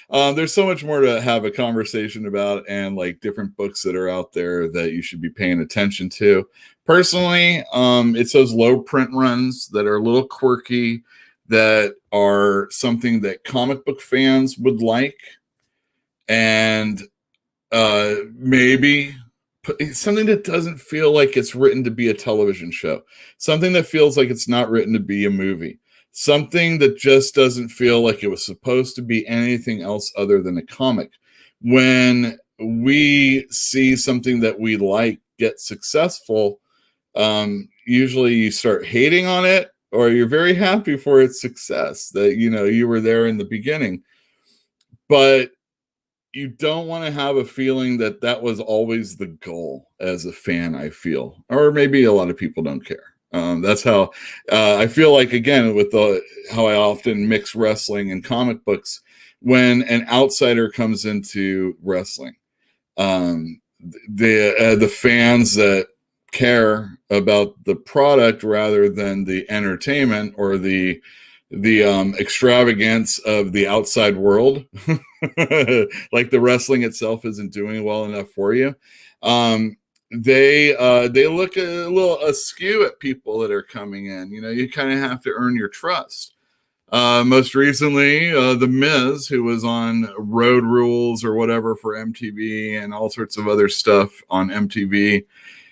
There's so much more to have a conversation about, and like different books that are out there that you should be paying attention to. Personally, it's those low print runs that are a little quirky, that are something that comic book fans would like, and maybe something that doesn't feel like it's written to be a television show, something that feels like it's not written to be a movie. Something that just doesn't feel like it was supposed to be anything else other than a comic. When we see something that we like get successful, usually you start hating on it, or you're very happy for its success, that, you know, you were there in the beginning. But you don't want to have a feeling that that was always the goal as a fan, I feel. Or maybe a lot of people don't care. That's how I feel like, again, with how I often mix wrestling and comic books. When an outsider comes into wrestling, the fans that care about the product rather than the entertainment or the extravagance of the outside world, like the wrestling itself isn't doing well enough for you. They look a little askew at people that are coming in. You know, you kind of have to earn your trust. Most recently, The Miz, who was on Road Rules or whatever for MTV and all sorts of other stuff on MTV.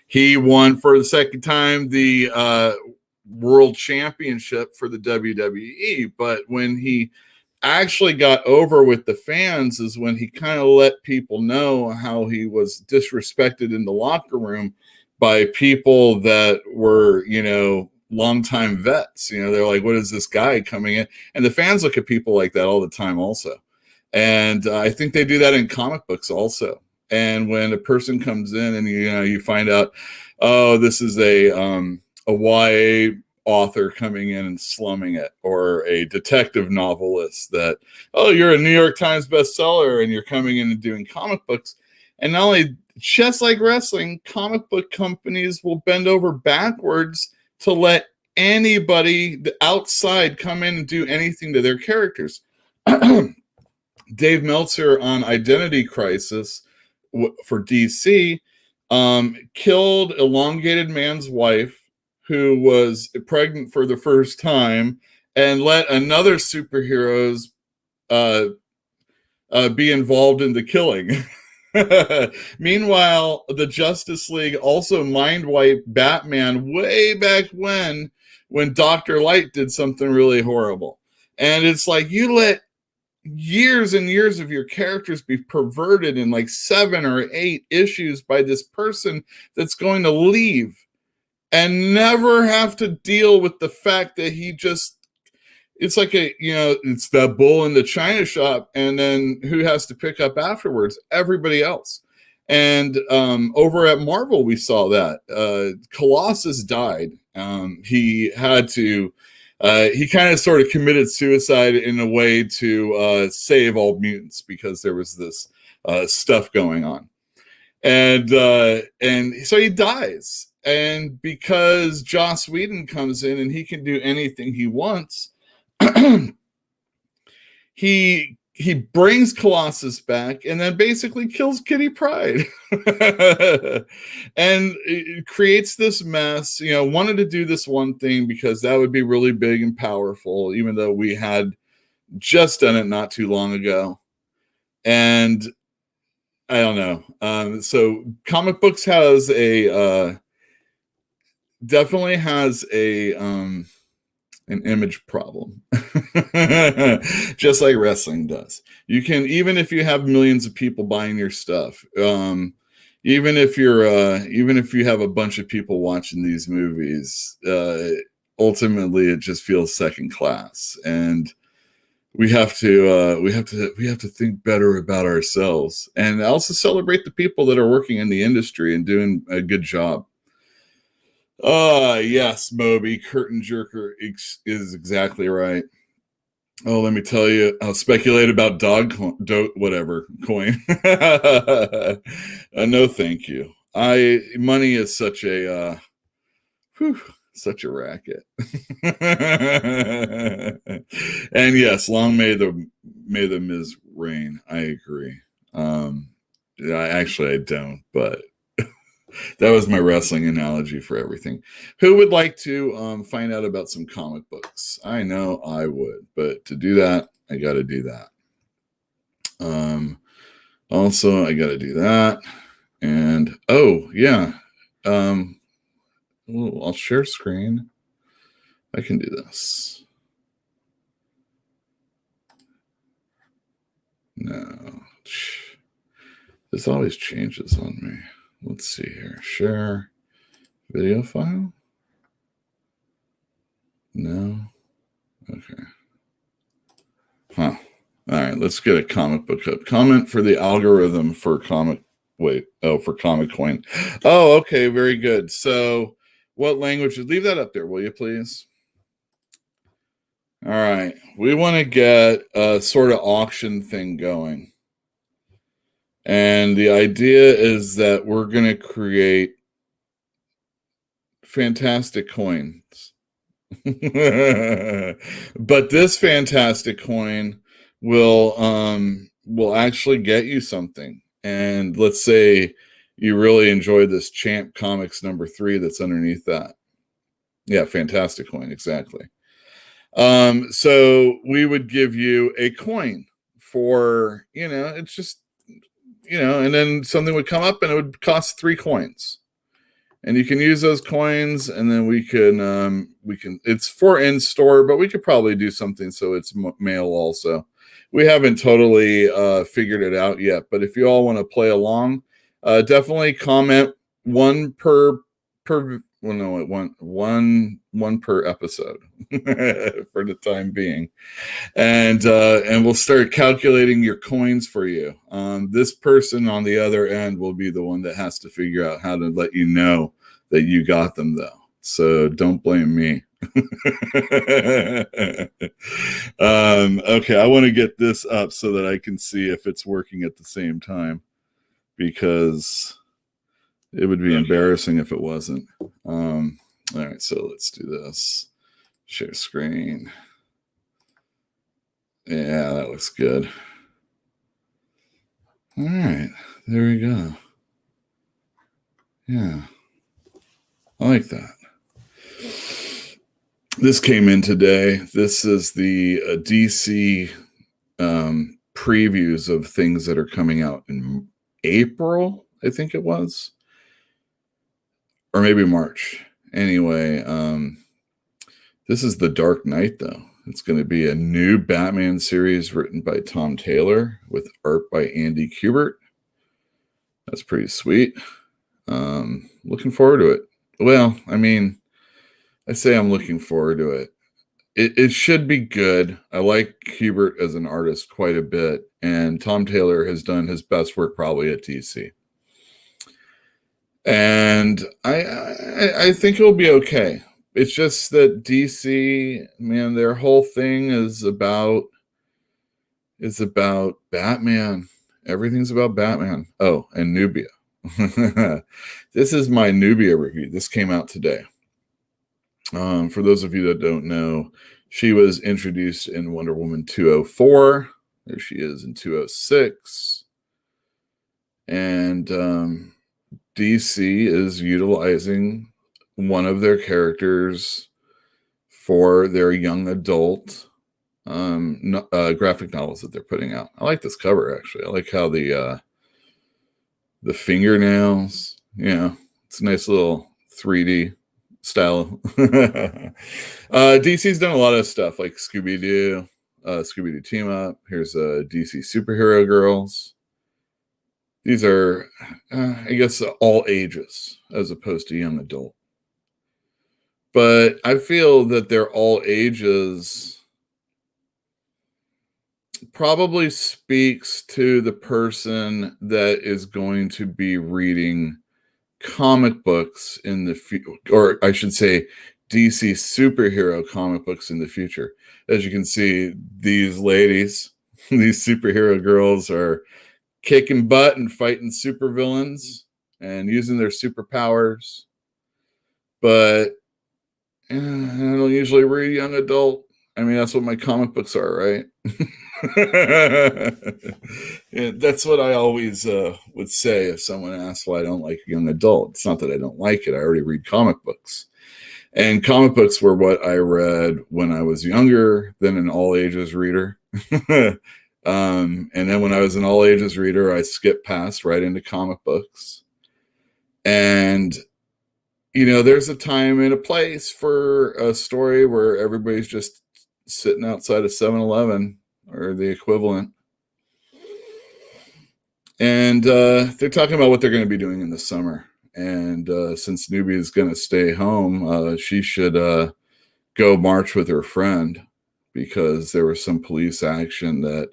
He won for the second time the World Championship for the WWE. But when he actually got over with the fans is when he kind of let people know how he was disrespected in the locker room by people that were, longtime vets. They're like, what is this guy coming in? And the fans look at people like that all the time also. And I think they do that in comic books also. And when a person comes in and you find out, oh, this is a YA author coming in and slumming it, or a detective novelist that, oh, you're a New York Times bestseller and you're coming in and doing comic books. And not only, just like wrestling, comic book companies will bend over backwards to let anybody outside come in and do anything to their characters. Dave Meltzer on Identity Crisis for DC killed Elongated Man's wife, who was pregnant for the first time, and let another superheroes be involved in the killing. Meanwhile, the Justice League also mind-wiped Batman way back when Dr. Light did something really horrible. And it's like, you let years and years of your characters be perverted in like 7 or 8 issues by this person that's going to leave and never have to deal with the fact that he just, it's like it's the bull in the china shop, and then who has to pick up afterwards? Everybody else. And over at Marvel, we saw that Colossus died. He had to, he kind of sort of committed suicide in a way to save all mutants, because there was this stuff going on. And so he dies. And because Joss Whedon comes in and he can do anything he wants, he brings Colossus back and then basically kills Kitty Pryde. And it creates this mess. Wanted to do this one thing because that would be really big and powerful, even though we had just done it not too long ago. And I don't know. So comic books has definitely has an image problem, just like wrestling does. You can, even if you have millions of people buying your stuff, even if you have a bunch of people watching these movies, ultimately it just feels second class, and we have to think better about ourselves, and also celebrate the people that are working in the industry and doing a good job. Yes, Moby, curtain jerker is exactly right. Oh, let me tell you, I'll speculate about coin. No, thank you. Money is such a racket. And yes, long may the Miz reign. I agree. I don't, but that was my wrestling analogy for everything. Who would like to find out about some comic books? I know I would, but to do that, I got to do that. Also, I got to do that. And, oh, yeah. I'll share screen. I can do this. No. This always changes on me. Let's see here. Share video file? No? Okay. Huh. All right, let's get a comic book up. Comment for the algorithm for Comic Coin. Oh, okay, very good. So what language? Leave that up there, will you please? All right. We want to get a sort of auction thing going. And the idea is that we're going to create fantastic coins. But this fantastic coin will actually get you something. And let's say you really enjoy this Champ Comics #3 that's underneath that. Yeah, fantastic coin, exactly. So we would give you a coin for, it's just, and then something would come up and it would cost 3 coins. And you can use those coins, and then we can, it's for in-store, but we could probably do something so it's mail also. We haven't totally figured it out yet, but if you all want to play along, definitely comment one per episode for the time being, and we'll start calculating your coins for you. This person on the other end will be the one that has to figure out how to let you know that you got them, though. So don't blame me. Okay, I want to get this up so that I can see if it's working at the same time, because it would be embarrassing if it wasn't. All right, so let's do this. Share screen. Yeah, that looks good. All right, there we go. Yeah, I like that. This came in today. This is the DC previews of things that are coming out in April, I think it was. Or maybe March. Anyway, this is The Dark Knight, though. It's going to be a new Batman series written by Tom Taylor with art by Andy Kubert. That's pretty sweet. Looking forward to it. Well, I mean, I say I'm looking forward to it. It should be good. I like Kubert as an artist quite a bit, and Tom Taylor has done his best work probably at DC. And I think it'll be okay. It's just that DC, man, their whole thing is about Batman. Everything's about Batman. Oh, and Nubia. This is my Nubia review. This came out today. For those of you that don't know, she was introduced in Wonder Woman 204. There she is in 206. And DC is utilizing one of their characters for their young adult graphic novels that they're putting out. I like this cover, actually. I like how the fingernails, it's a nice little 3D style. DC's done a lot of stuff like Scooby-Doo Team Up. Here's DC Superhero Girls. These are, I guess, all ages as opposed to young adult. But I feel that they're all ages probably speaks to the person that is going to be reading comic books in the future, or I should say DC superhero comic books in the future. As you can see, these ladies, these superhero girls, are kicking butt and fighting supervillains and using their superpowers. But I don't usually read young adult. I mean, that's what my comic books are, right? Yeah, that's what I always would say if someone asks why I don't like young adult. It's not that I don't like it. I already read comic books. And comic books were what I read when I was younger than an all ages reader. And then when I was an all ages reader, I skipped past right into comic books. And, there's a time and a place for a story where everybody's just sitting outside of 7-Eleven or the equivalent. And they're talking about what they're going to be doing in the summer. And since Nubia is going to stay home, she should go march with her friend because there was some police action that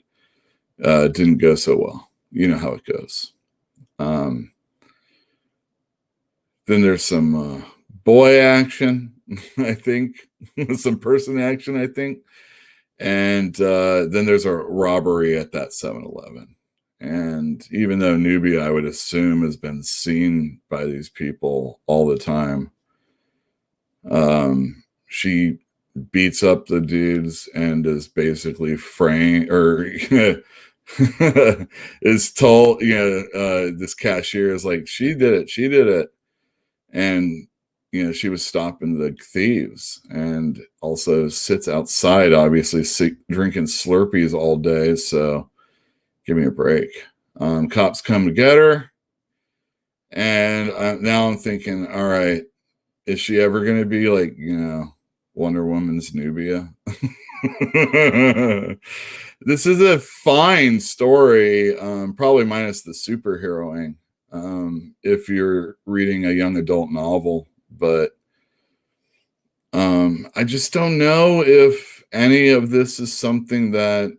didn't go so well. You know how it goes. Then there's some boy action, I think. Some person action, I think. And then there's a robbery at that 7-Eleven. And even though Nubia, I would assume, has been seen by these people all the time, she beats up the dudes and is basically is told, this cashier is like, she did it. And she was stopping the thieves, and also sits outside, obviously drinking Slurpees all day. So give me a break. Cops come to get her, and now I'm thinking, all right, is she ever going to be like, Wonder Woman's Nubia? This is a fine story, probably minus the superheroing, if you're reading a young adult novel. But I just don't know if any of this is something that,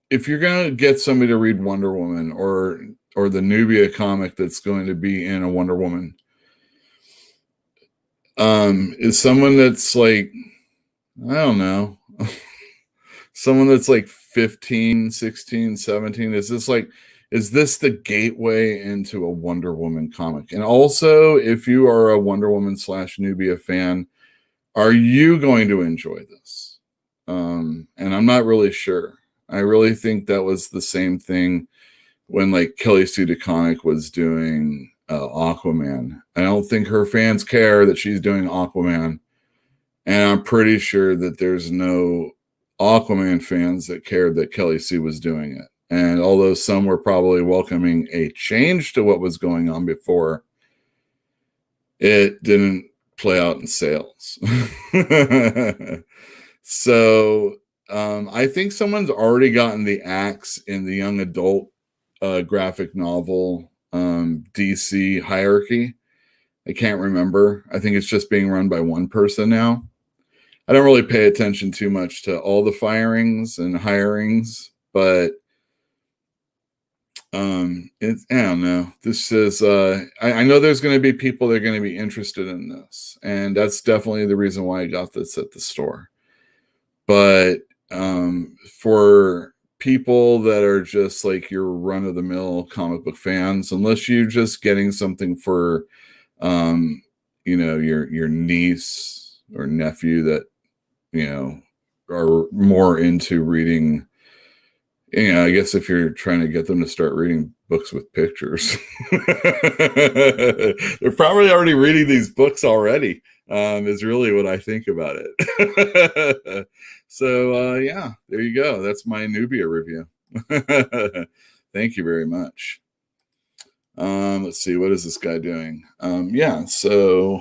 if you're going to get somebody to read Wonder Woman or the Nubia comic that's going to be in a Wonder Woman, is someone that's like, I don't know, someone that's like 15, 16, 17, is this the gateway into a Wonder Woman comic? And also, if you are a Wonder Woman / Nubia fan, are you going to enjoy this? And I'm not really sure. I really think that was the same thing when like Kelly Sue DeConnick was doing Aquaman. I don't think her fans care that she's doing Aquaman. And I'm pretty sure that there's no Aquaman fans that cared that Kelly Sue was doing it. And although some were probably welcoming a change to what was going on before, it didn't play out in sales. So I think someone's already gotten the axe in the young adult graphic novel DC hierarchy. I can't remember. I think it's just being run by one person now. I don't really pay attention too much to all the firings and hirings, but I don't know. This is I know there's going to be people that are going to be interested in this, and that's definitely the reason why I got this at the store. But for people that are just like your run-of-the-mill comic book fans, unless you're just getting something for your niece or nephew that are more into reading, I guess if you're trying to get them to start reading books with pictures, they're probably already reading these books already, is really what I think about it. So yeah, there you go. That's my Nubia review. Thank you very much. Let's see, what is this guy doing? Yeah, so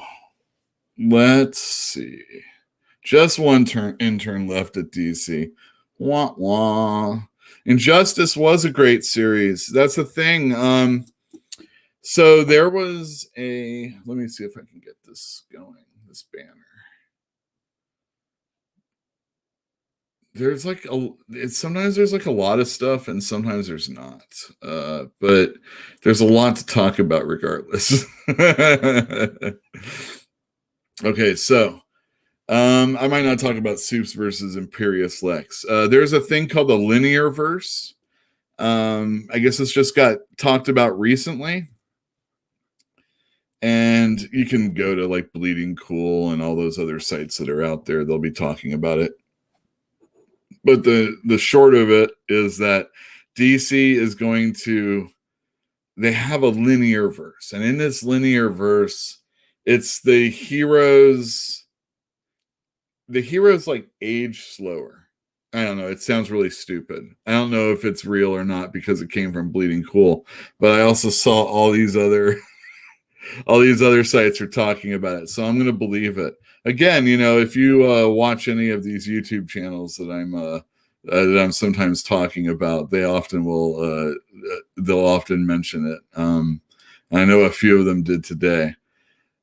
let's see. Just one intern left at DC. Wah wah. Injustice was a great series. That's the thing. So there was let me see if I can get this going, this banner. There's like sometimes there's like a lot of stuff and sometimes there's not. But there's a lot to talk about regardless. Okay, so I might not talk about Supes versus Imperious Lex. There's a thing called the linear verse. I guess it's just got talked about recently. And you can go to like Bleeding Cool and all those other sites that are out there. They'll be talking about it. But the short of it is that DC is going to, they have a linear verse. And in this linear verse, it's the heroes like age slower. I don't know. It sounds really stupid. I don't know if it's real or not because it came from Bleeding Cool. But I also saw all these other sites are talking about it. So I'm going to believe it. Again, if you watch any of these YouTube channels that I'm sometimes talking about, they'll often mention it. I know a few of them did today.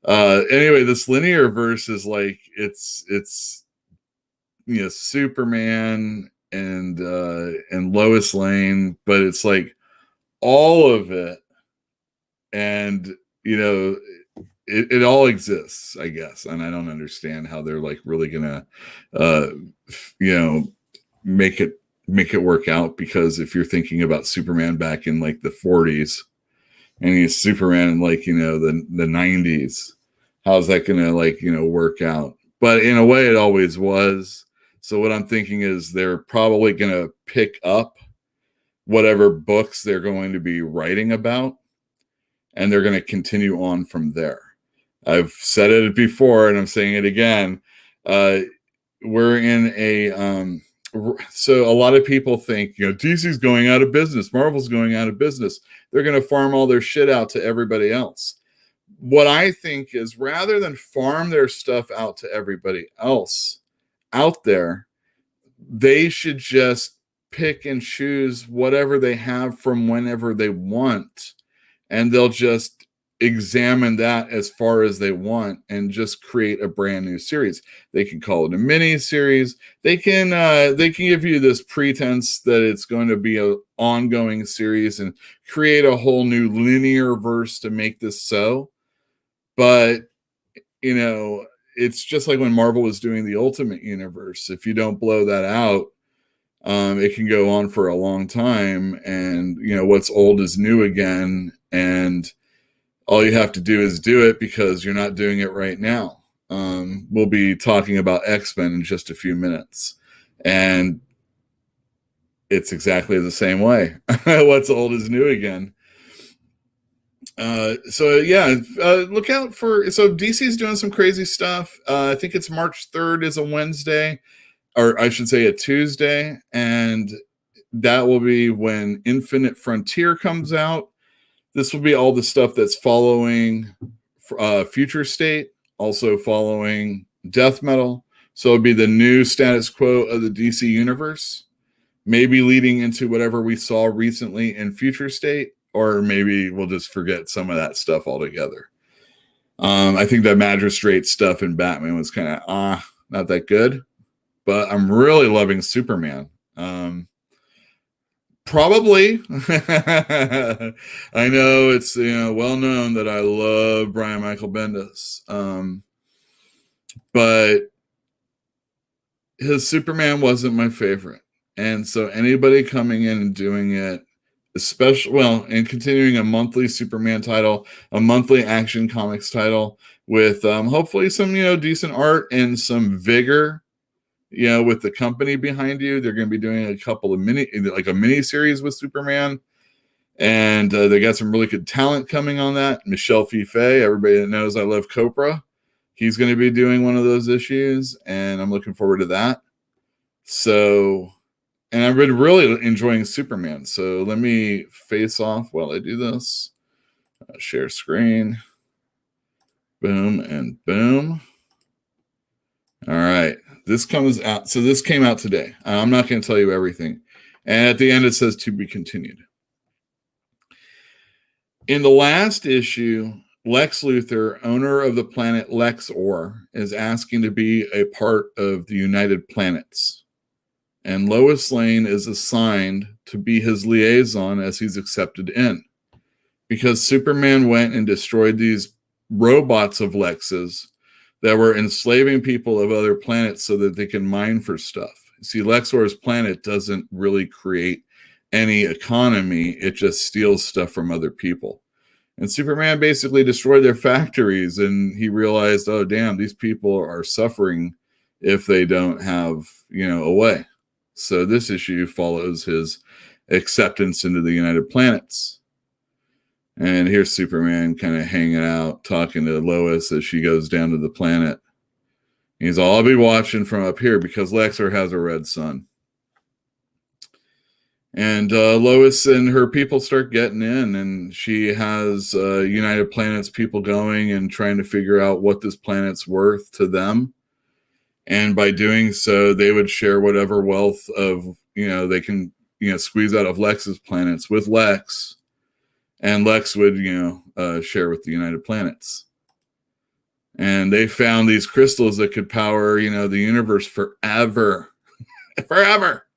Anyway, this linear verse is like it's Superman and Lois Lane, but it's like all of it, and it all exists, I guess. And I don't understand how they're like really gonna make it work out, because if you're thinking about Superman back in like the 40s and he's Superman in like the 90s, how's that gonna work out? But in a way it always was. So what I'm thinking is they're probably gonna pick up whatever books they're going to be writing about, and they're going to continue on from there. I've said it before and I'm saying it again. We're in a so a lot of people think, DC's going out of business, Marvel's going out of business. They're going to farm all their shit out to everybody else. What I think is, rather than farm their stuff out to everybody else out there, they should just pick and choose whatever they have from whenever they want, and they'll just examine that as far as they want and just create a brand new series. They can call it a mini series. They can give you this pretense that it's going to be an ongoing series and create a whole new linear verse to make this so. But it's just like when Marvel was doing the Ultimate Universe. If you don't blow that out, it can go on for a long time, and what's old is new again, and all you have to do is do it because you're not doing it right now. We'll be talking about XMen in just a few minutes, and it's exactly the same way. What's old is new again. Look out for, so DC's doing some crazy stuff. I think it's March 3rd is a Wednesday, or I should say a Tuesday, and that will be when Infinite Frontier comes out. This will be all the stuff that's following Future State, also following Death Metal. So it'll be the new status quo of the DC universe, maybe leading into whatever we saw recently in Future State, or maybe we'll just forget some of that stuff altogether. I think that Magistrate stuff in Batman was kind of not that good, but I'm really loving Superman. Probably. I know it's well known that I love Brian Michael Bendis, but his Superman wasn't my favorite, and so anybody coming in and doing it, and continuing a monthly Superman title, a monthly Action Comics title with hopefully some decent art and some vigor. With the company behind you, they're going to be doing a couple of a mini series with Superman, and they got some really good talent coming on that. Michel Fiffe, everybody that knows I love Copra, he's going to be doing one of those issues, and I'm looking forward to that. So, and I've been really enjoying Superman. So let me face off while I do this. Share screen. Boom and boom. All right. This comes out. So this came out today. I'm not going to tell you everything. And at the end, it says to be continued. In the last issue, Lex Luthor, owner of the planet Lexor, is asking to be a part of the United Planets. And Lois Lane is assigned to be his liaison as he's accepted in. Because Superman went and destroyed these robots of Lex's that were enslaving people of other planets so that they can mine for stuff. See, Lexor's planet doesn't really create any economy. It just steals stuff from other people. And Superman basically destroyed their factories, and he realized, oh, damn, these people are suffering if they don't have, a way. So this issue follows his acceptance into the United Planets. And here's Superman kind of hanging out, talking to Lois as she goes down to the planet. He's all, I'll be watching from up here because Lexor has a red sun. And Lois and her people start getting in, and she has United Planets people going and trying to figure out what this planet's worth to them. And by doing so, they would share whatever wealth of, they can, squeeze out of Lex's planets with Lex. And Lex would, share with the United Planets. And they found these crystals that could power, the universe forever. Forever.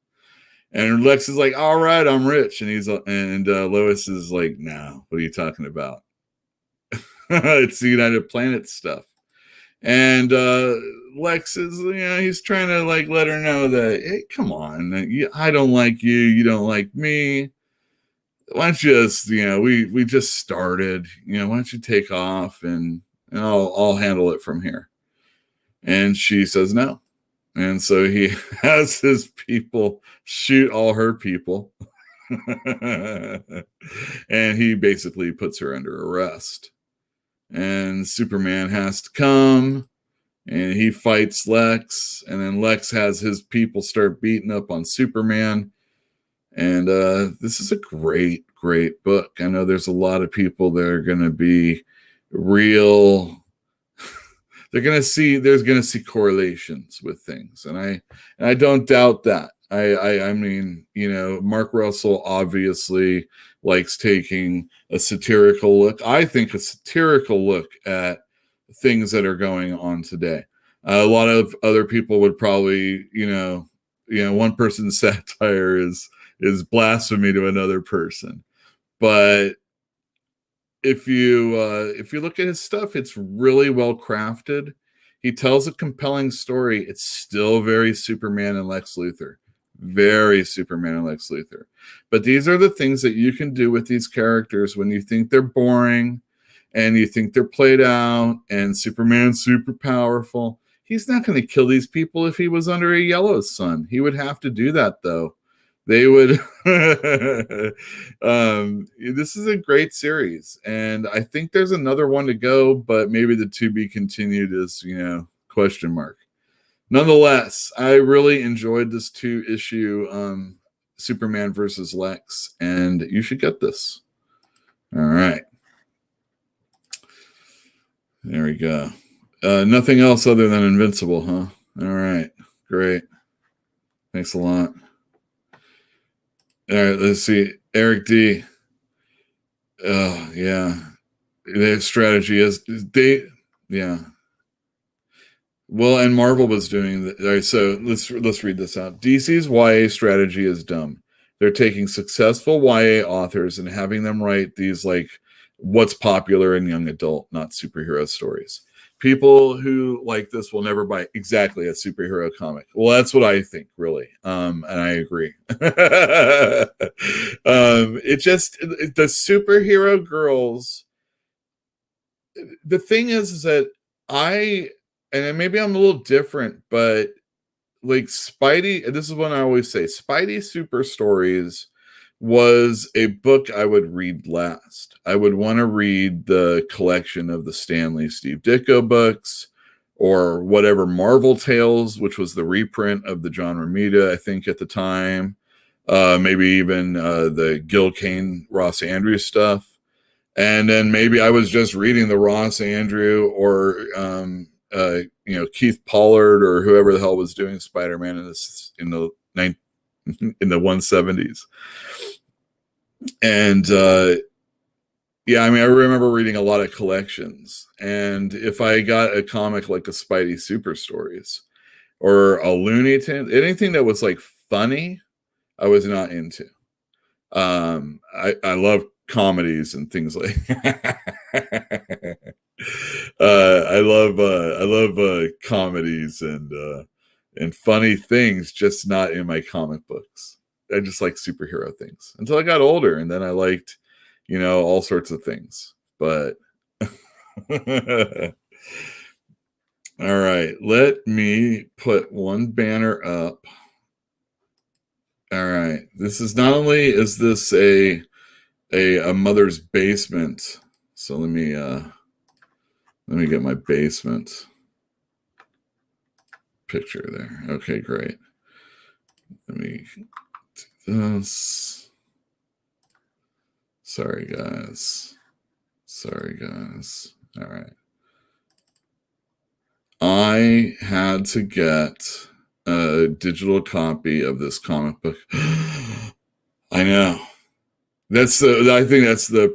And Lex is like, all right, I'm rich. And Lois is like, no, what are you talking about? It's the United Planets stuff. And Lex is, he's trying to let her know that, hey, come on, I don't like you. You don't like me. Why don't you just, we just started, why don't you take off and I'll handle it from here. And she says no. And so he has his people shoot all her people. And he basically puts her under arrest. and Superman has to come, and he fights Lex, and then Lex has his people start beating up on Superman. And this is a great book. I know there's a lot of people that are going to be real. There's going to see correlations with things, and I don't doubt that. I mean, you know, Mark Russell obviously likes taking a satirical look. I think a satirical look at things that are going on today. A lot of other people would probably, you know, one person's satire is blasphemy to another person, but if you look at his stuff, it's really well crafted. He tells a compelling story. It's still very Superman and Lex Luthor. Very Superman and Lex Luthor. But these are the things that you can do with these characters when you think they're boring and you think they're played out and Superman's super powerful. He's not going to kill these people if he was under a yellow sun. He would have to do that, though. They would. This is a great series, and I think there's another one to go, but maybe the to be continued is, you know, question mark. Nonetheless, I really enjoyed this 2-issue Superman versus Lex, and you should get this. All right. There we go. Nothing else other than Invincible, huh? All right. Great. Thanks a lot. All right, let's see. Eric D. Oh, yeah. Their strategy is yeah. Well, and Marvel was doing that. All right, so let's read this out. DC's YA strategy is dumb. They're taking successful YA authors and having them write these, like, what's popular in young adult, not superhero stories. People who like this will never buy exactly a superhero comic. Well, that's what I think, really. And I agree. It just, the superhero girls, the thing is that and maybe I'm a little different, but like Spidey, this is what I always say, Spidey Super Stories was a book I would read last. I would want to read the collection of the Stanley Steve Ditko books or whatever Marvel Tales, which was the reprint of the John Romita, I think at the time. Maybe even the Gil Kane, Ross Andrews stuff. And then maybe I was just reading the Ross Andrew or Keith Pollard or whoever the hell was doing Spider-Man in the 170s. And I mean, I remember reading a lot of collections, and if I got a comic like a Spidey Super Stories or a Looney Tunes, anything that was like funny, I was not into. I love comedies and things like I love comedies and funny things, just not in my comic books. I just like superhero things until I got older, and then I liked, all sorts of things. But all right, let me put one banner up. All right, this is not only is this a mother's basement. So let me get my basement picture there. Okay, great. Let me do this. Sorry, guys. All right. I had to get a digital copy of this comic book. I know. I think that's the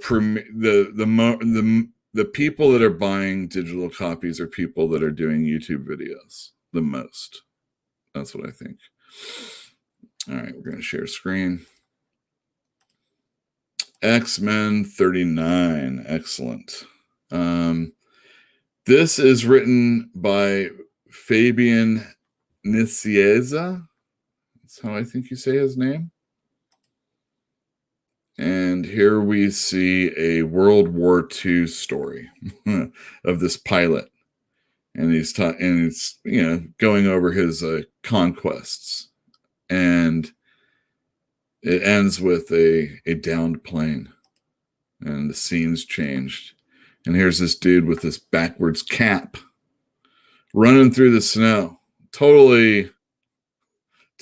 people that are buying digital copies are people that are doing YouTube videos the most. That's what I think. All right, we're going to share screen. XMen 39. Excellent. This is written by Fabian Nicieza. That's how I think you say his name. And here we see a World War II story of this pilot. And he's going over his conquests. And it ends with a downed plane. And the scene's changed. And here's this dude with this backwards cap running through the snow. Totally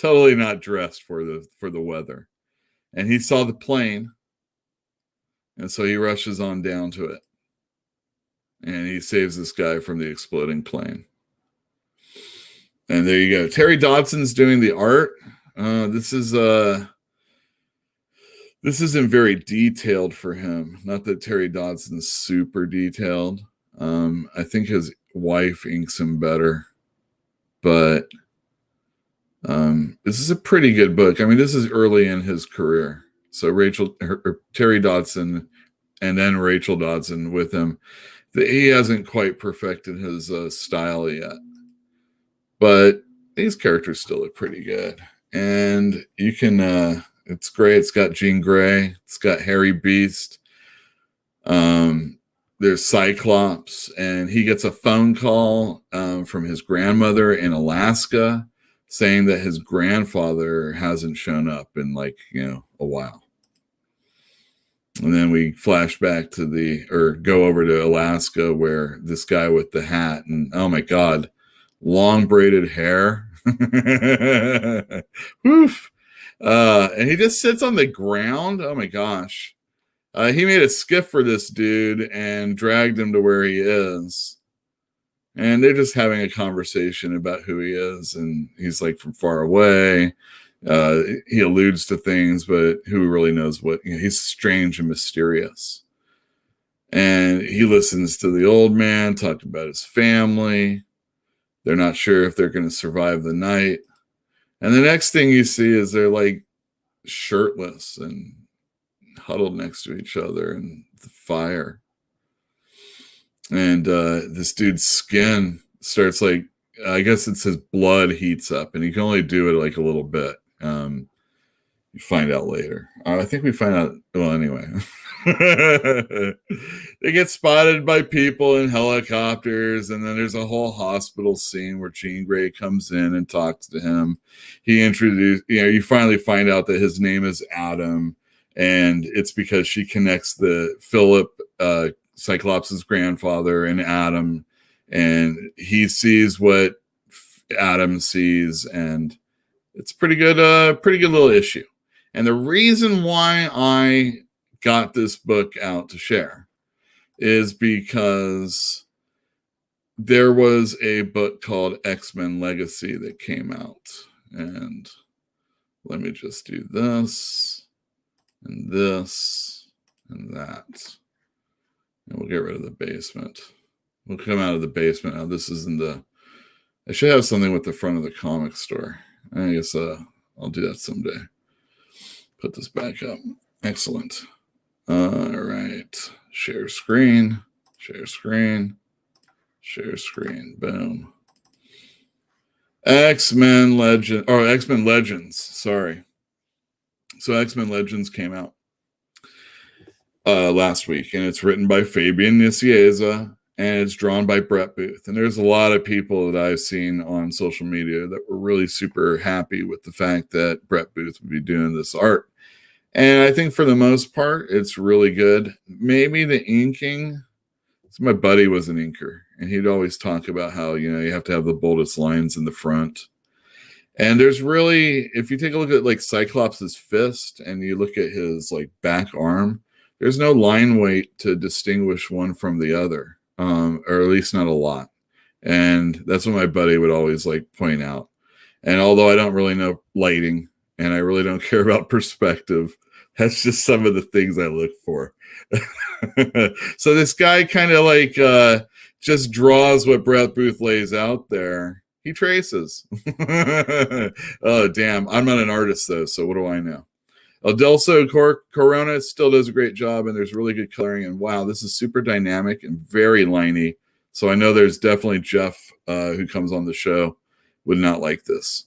not dressed for the weather. And he saw the plane. And so he rushes on down to it. And he saves this guy from the exploding plane. And there you go. Terry Dodson's doing the art. This isn't very detailed for him. Not that Terry Dodson's super detailed. I think his wife inks him better. But this is a pretty good book. I mean, this is early in his career. So Terry Dodson and then Rachel Dodson with him. He hasn't quite perfected his style yet. But these characters still look pretty good. And you can, it's great. It's got Jean Grey. It's got Harry Beast. There's Cyclops. And he gets a phone call from his grandmother in Alaska saying that his grandfather hasn't shown up in a while. And then we flash back to go over to Alaska where this guy with the hat and, oh my God, long braided hair. Woof. And he just sits on the ground. Oh my gosh. He made a skiff for this dude and dragged him to where he is. And they're just having a conversation about who he is. And he's like from far away. He alludes to things, but who really knows what? He's strange and mysterious. And he listens to the old man talk about his family. They're not sure if they're going to survive the night. And the next thing you see is they're like shirtless and huddled next to each other in the fire. And this dude's skin starts I guess it's his blood heats up, and he can only do it like a little bit. You find out later. I think we find out. Well, anyway, they get spotted by people in helicopters, and then there's a whole hospital scene where Jean Grey comes in and talks to him. You finally find out that his name is Adam, and it's because she connects the Philip, Cyclops' grandfather, and Adam, and he sees what Adam sees, and it's pretty good little issue. And the reason why I got this book out to share is because there was a book called XMen Legacy that came out. And let me just do this and this and that. And we'll get rid of the basement. We'll come out of the basement. Now this is I should have something with the front of the comic store. I guess I'll do that someday. Put this back up. Excellent. All right. Share screen. Share screen. Share screen. Boom. X-Men Legends. Sorry. So X-Men Legends came out last week, and it's written by Fabian Nicieza, and it's drawn by Brett Booth. And there's a lot of people that I've seen on social media that were really super happy with the fact that Brett Booth would be doing this art. And I think for the most part, it's really good. Maybe the inking. So my buddy was an inker, and he'd always talk about how, you have to have the boldest lines in the front. And there's really, if you take a look at like Cyclops' fist and you look at his like back arm, there's no line weight to distinguish one from the other. Or at least not a lot. And that's what my buddy would always like point out. And although I don't really know lighting and I really don't care about perspective, that's just some of the things I look for. So this guy kind of like just draws what Brett Booth lays out there. He traces. Oh, damn. I'm not an artist though, so what do I know? Adelso Corona still does a great job, and there's really good coloring. And wow, this is super dynamic and very liney. So I know there's definitely Jeff, who comes on the show, would not like this.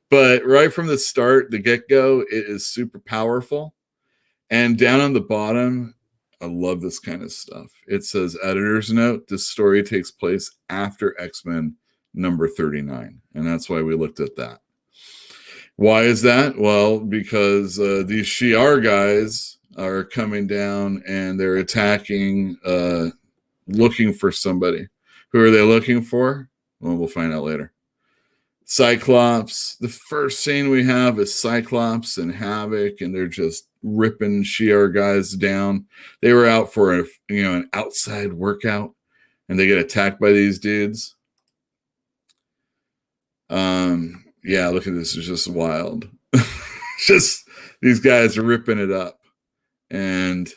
But right from the start, the get-go, it is super powerful. And down on the bottom, I love this kind of stuff. It says, editor's note, this story takes place after X-Men number 39. And that's why we looked at that. Why is that? Well, because these Shi'ar guys are coming down and they're attacking, looking for somebody. Who are they looking for? Well, we'll find out later. Cyclops. The first scene we have is Cyclops and Havoc, and they're just ripping Shi'ar guys down. They were out for an outside workout, and they get attacked by these dudes. Yeah, look at this. It's just wild. Just these guys are ripping it up, and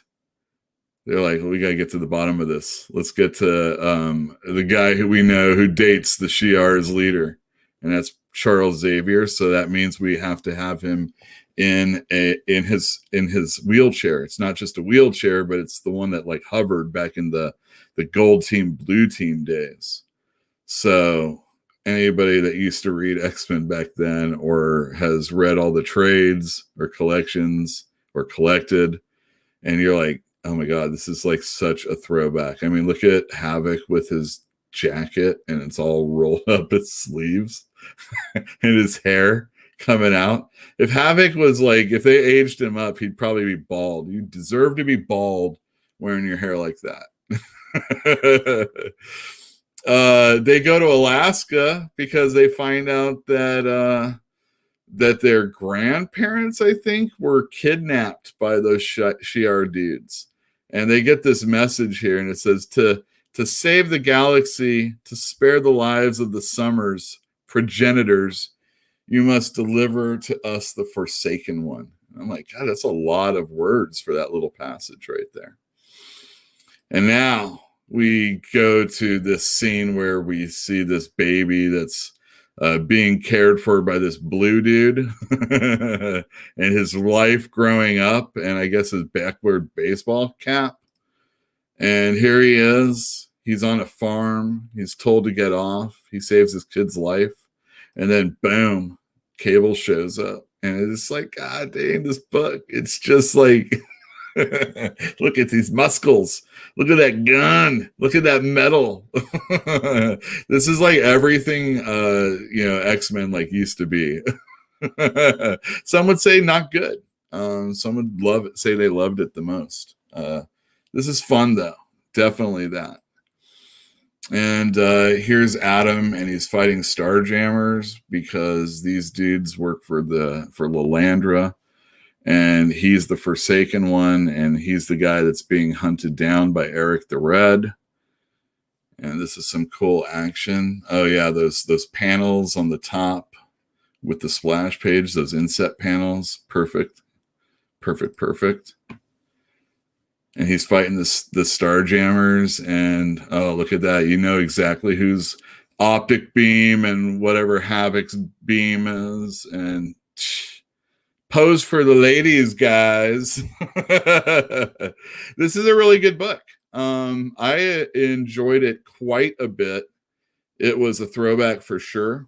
they're like, well, we got to get to the bottom of this. Let's get to the guy who we know who dates the Shi'ar's leader, and that's Charles Xavier. So that means we have to have him in his wheelchair. It's not just a wheelchair, but it's the one that like hovered back in the gold team, blue team days. So anybody that used to read X-Men back then, or has read all the trades or collections or collected, and you're like, oh my God, this is like such a throwback. I mean, look at Havoc with his jacket and it's all rolled up its sleeves and his hair coming out. If Havoc was like, if they aged him up, he'd probably be bald. You deserve to be bald wearing your hair like that. They go to Alaska because they find out that their grandparents, I think, were kidnapped by those Shi'ar dudes. And they get this message here, and it says, to save the galaxy, to spare the lives of the Summers progenitors, you must deliver to us the Forsaken One. And I'm like, God, that's a lot of words for that little passage right there. And now we go to this scene where we see this baby that's being cared for by this blue dude and his life growing up, and I guess his backward baseball cap. And here he is. He's on a farm. He's told to get off. He saves his kid's life. And then boom, Cable shows up. And it's like, God dang, this book. It's just like, look at these muscles. Look at that gun. Look at that metal. This is like everything, X-Men like used to be. Some would say not good. Some would love it, say they loved it the most. This is fun though. Definitely that. And here's Adam, and he's fighting Starjammers because these dudes work for Lilandra. And he's the Forsaken One, and he's the guy that's being hunted down by Eric the Red. And this is some cool action. Oh yeah, those panels on the top with the splash page, those inset panels, perfect. And he's fighting the Starjammers, and oh, look at that. You know exactly whose optic beam and whatever Havoc's beam is, and pose for the ladies, guys. This is a really good book. I enjoyed it quite a bit. It was a throwback for sure.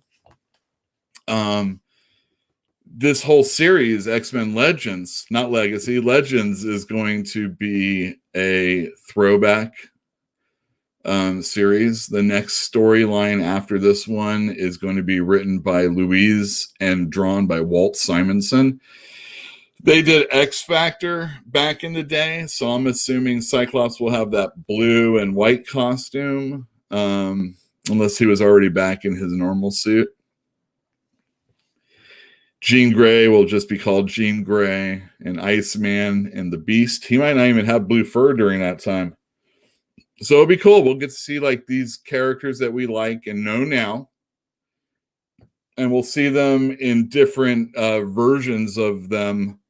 This whole series, X-Men Legends, not Legacy, Legends, is going to be a throwback series. The next storyline after this one is going to be written by Louise and drawn by Walt Simonson. They did X Factor back in the day, so I'm assuming Cyclops will have that blue and white costume, unless he was already back in his normal suit. Jean Grey will just be called Jean Grey, and Iceman and the Beast. He might not even have blue fur during that time. So it'll be cool. We'll get to see like these characters that we like and know now. And we'll see them in different versions of them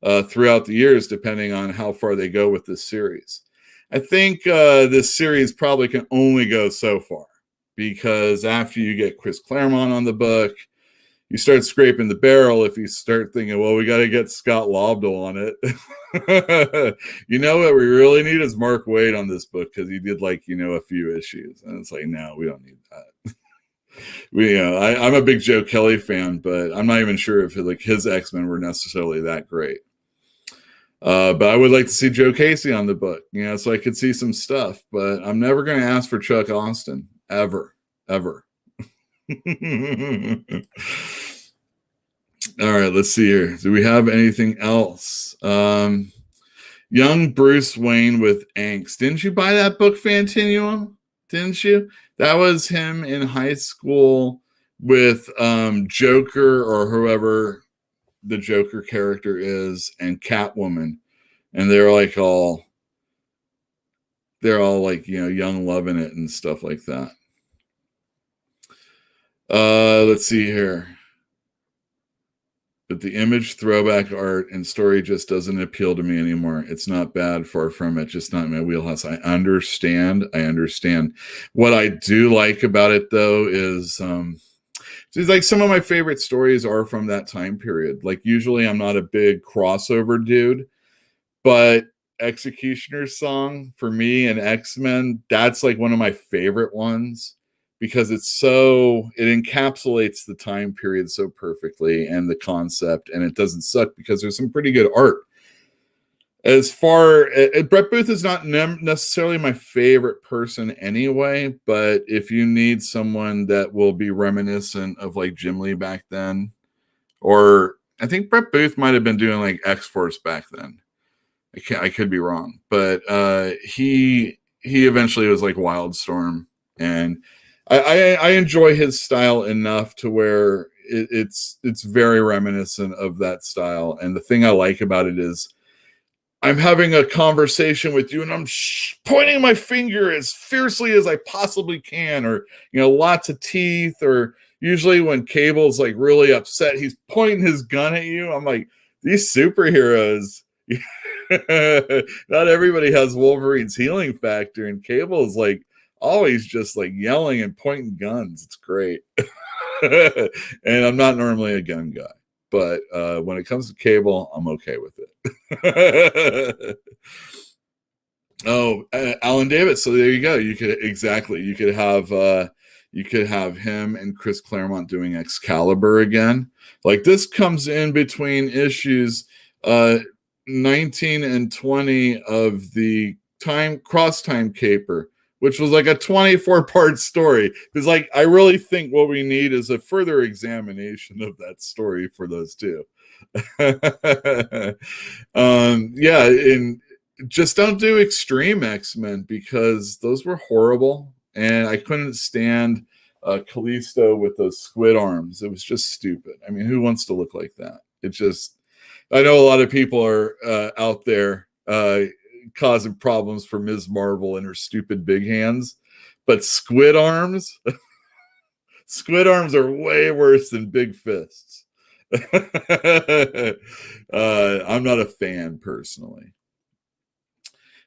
throughout the years, depending on how far they go with this series. I think this series probably can only go so far, because after you get Chris Claremont on the book, you start scraping the barrel if you start thinking, well, we got to get Scott Lobdell on it. You know what we really need is Mark Waid on this book, because he did like, a few issues. And it's like, no, we don't need that. I'm a big Joe Kelly fan, but I'm not even sure if like his X-Men were necessarily that great. But I would like to see Joe Casey on the book, so I could see some stuff. But I'm never going to ask for Chuck Austin, ever. All right, let's see here. Do we have anything else? Young Bruce Wayne with Angst. Didn't you buy that book, Fantinuum? Didn't you? That was him in high school with Joker or whoever the Joker character is and Catwoman. And they're all like, young loving it and stuff like that. Let's see here. But the image, throwback art, and story just doesn't appeal to me anymore. It's not bad, far from it, just not in my wheelhouse. I understand. What I do like about it, though, is it's like some of my favorite stories are from that time period. Like, usually I'm not a big crossover dude, but Executioner's Song for me and X-Men, that's like one of my favorite ones, because it encapsulates the time period so perfectly and the concept, and it doesn't suck because there's some pretty good art. As far Brett Booth is not necessarily my favorite person anyway, but if you need someone that will be reminiscent of like Jim Lee back then, or I think Brett Booth might have been doing like X-Force back then. I could be wrong, but he eventually was like Wildstorm, and I enjoy his style enough to where it's very reminiscent of that style. And the thing I like about it is I'm having a conversation with you and I'm pointing my finger as fiercely as I possibly can, or, lots of teeth, or usually when Cable's like really upset, he's pointing his gun at you. I'm like, these superheroes, not everybody has Wolverine's healing factor, and Cable is like always just like yelling and pointing guns. It's great. And I'm not normally a gun guy, but when it comes to Cable, I'm okay with it. Alan Davis. So there you go. You could have him and Chris Claremont doing Excalibur again. Like, this comes in between issues 19 and 20 of the Cross Time Caper, which was like a 24-part story. Because like, I really think what we need is a further examination of that story for those two. And just don't do Extreme X-Men, because those were horrible, and I couldn't stand Callisto with those squid arms. It was just stupid. I mean, who wants to look like that? I know a lot of people are out there causing problems for Ms. Marvel and her stupid big hands, but squid arms are way worse than big fists. I'm not a fan personally.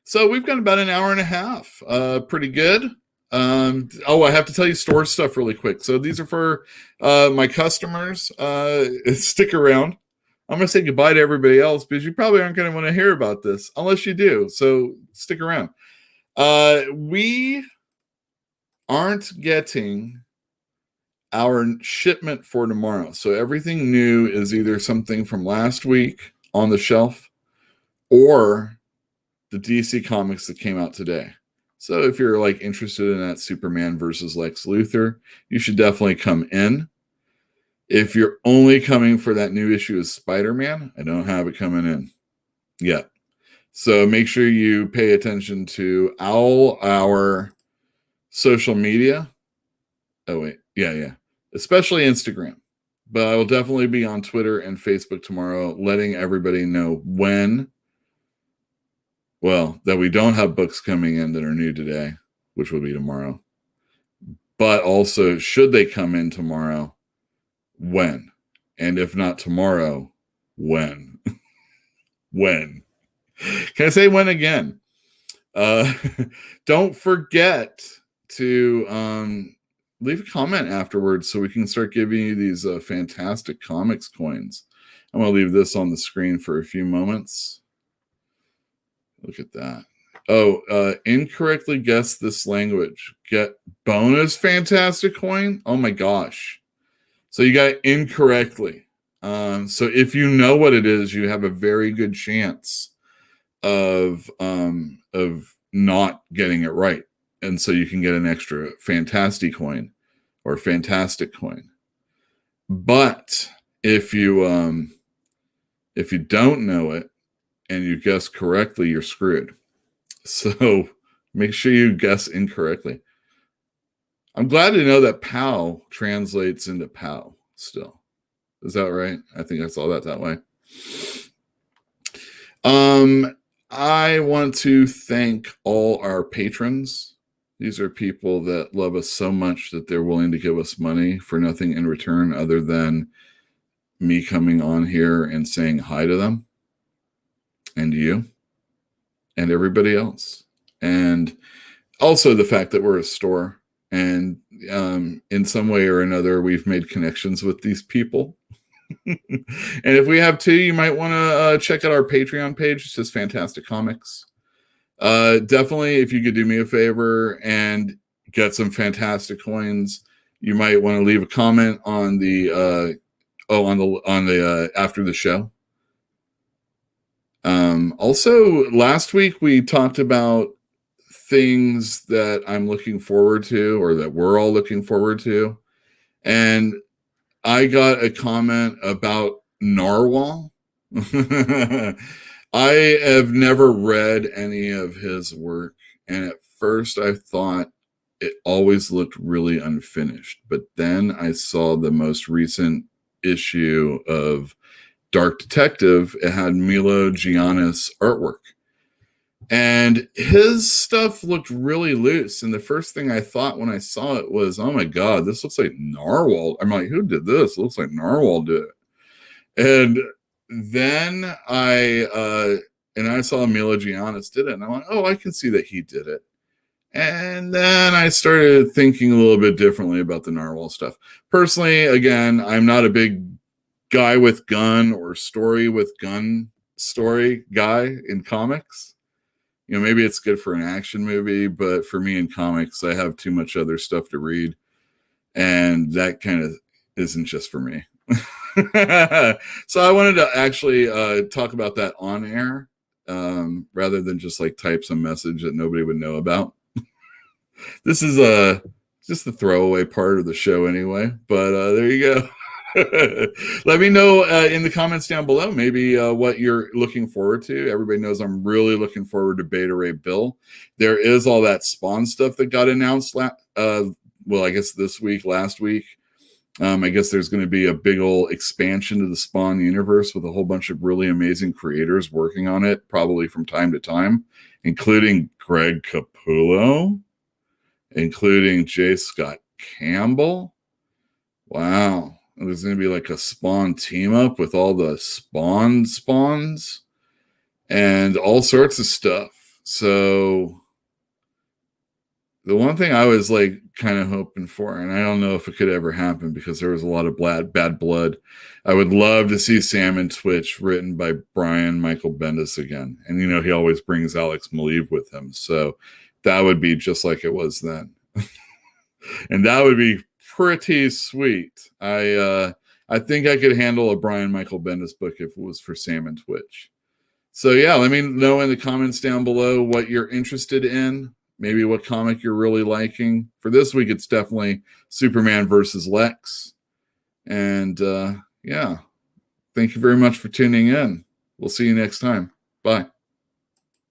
So we've got about an hour and a half. Pretty good. I have to tell you store stuff really quick. So these are for my customers. Stick around. I'm going to say goodbye to everybody else, because you probably aren't going to want to hear about this unless you do. So stick around. We aren't getting our shipment for tomorrow. So everything new is either something from last week on the shelf or the DC comics that came out today. So if you're like interested in that Superman versus Lex Luthor, you should definitely come in. If you're only coming for that new issue of Spider-Man, I don't have it coming in yet. So make sure you pay attention to all our social media. Oh, wait. Yeah. Especially Instagram. But I will definitely be on Twitter and Facebook tomorrow, letting everybody know that we don't have books coming in that are new today, which will be tomorrow. But also, should they come in tomorrow, when? And if not tomorrow, when? When? Can I say when again? Don't forget to leave a comment afterwards so we can start giving you these fantastic comics coins. I'm going to leave this on the screen for a few moments. Look at that. Incorrectly guessed this language. Get bonus fantastic coin? Oh my gosh. So you got it incorrectly. So if you know what it is, you have a very good chance of not getting it right. And so you can get an extra fantastic coin or fantastic coin. But if you don't know it, and you guess correctly, you're screwed. So make sure you guess incorrectly. I'm glad to know that POW translates into POW still. Is that right? I think I saw that way. I want to thank all our patrons. These are people that love us so much that they're willing to give us money for nothing in return other than me coming on here and saying hi to them and you and everybody else. And also the fact that we're a store and in some way or another, we've made connections with these people. And if we have to, you might want to check out our Patreon page. It's just Fantastic Comics. Definitely, if you could do me a favor and get some fantastic coins, you might want to leave a comment on the after the show. Also, last week we talked about things that I'm looking forward to, or that we're all looking forward to, and I got a comment about Narwhal. I have never read any of his work, and at first I thought it always looked really unfinished. But then I saw the most recent issue of Dark Detective. It had Milo Giannis artwork, and his stuff looked really loose. And the first thing I thought when I saw it was, oh my God, this looks like Narwhal. I'm like, who did this? It looks like Narwhal did it. And then I saw Milo Giannis did it, and I went, oh, I can see that he did it. And then I started thinking a little bit differently about the Narwhal stuff. Personally, again, I'm not a big guy with gun or story with gun story guy in comics. You know, maybe it's good for an action movie, but for me in comics, I have too much other stuff to read, and that kind of isn't just for me. So I wanted to actually talk about that on air rather than just like type some message that nobody would know about. This is just the throwaway part of the show anyway, but there you go. Let me know in the comments down below maybe what you're looking forward to. Everybody knows I'm really looking forward to Beta Ray Bill. There is all that Spawn stuff that got announced I guess this week, last week. I guess there's going to be a big old expansion to the Spawn universe with a whole bunch of really amazing creators working on it, probably from time to time, including Greg Capullo, including J. Scott Campbell. Wow. There's going to be like a Spawn team up with all the spawns and all sorts of stuff. So the one thing I was like kind of hoping for, and I don't know if it could ever happen because there was a lot of bad blood. I would love to see Sam and Twitch written by Brian Michael Bendis again. And, you know, he always brings Alex Maleev with him. So that would be just like it was then. And that would be pretty sweet. I think I could handle a Brian Michael Bendis book if it was for Sam and Twitch. So yeah, let me know in the comments down below what you're interested in. Maybe what comic you're really liking. For this week, it's definitely Superman versus Lex. And yeah, thank you very much for tuning in. We'll see you next time. Bye.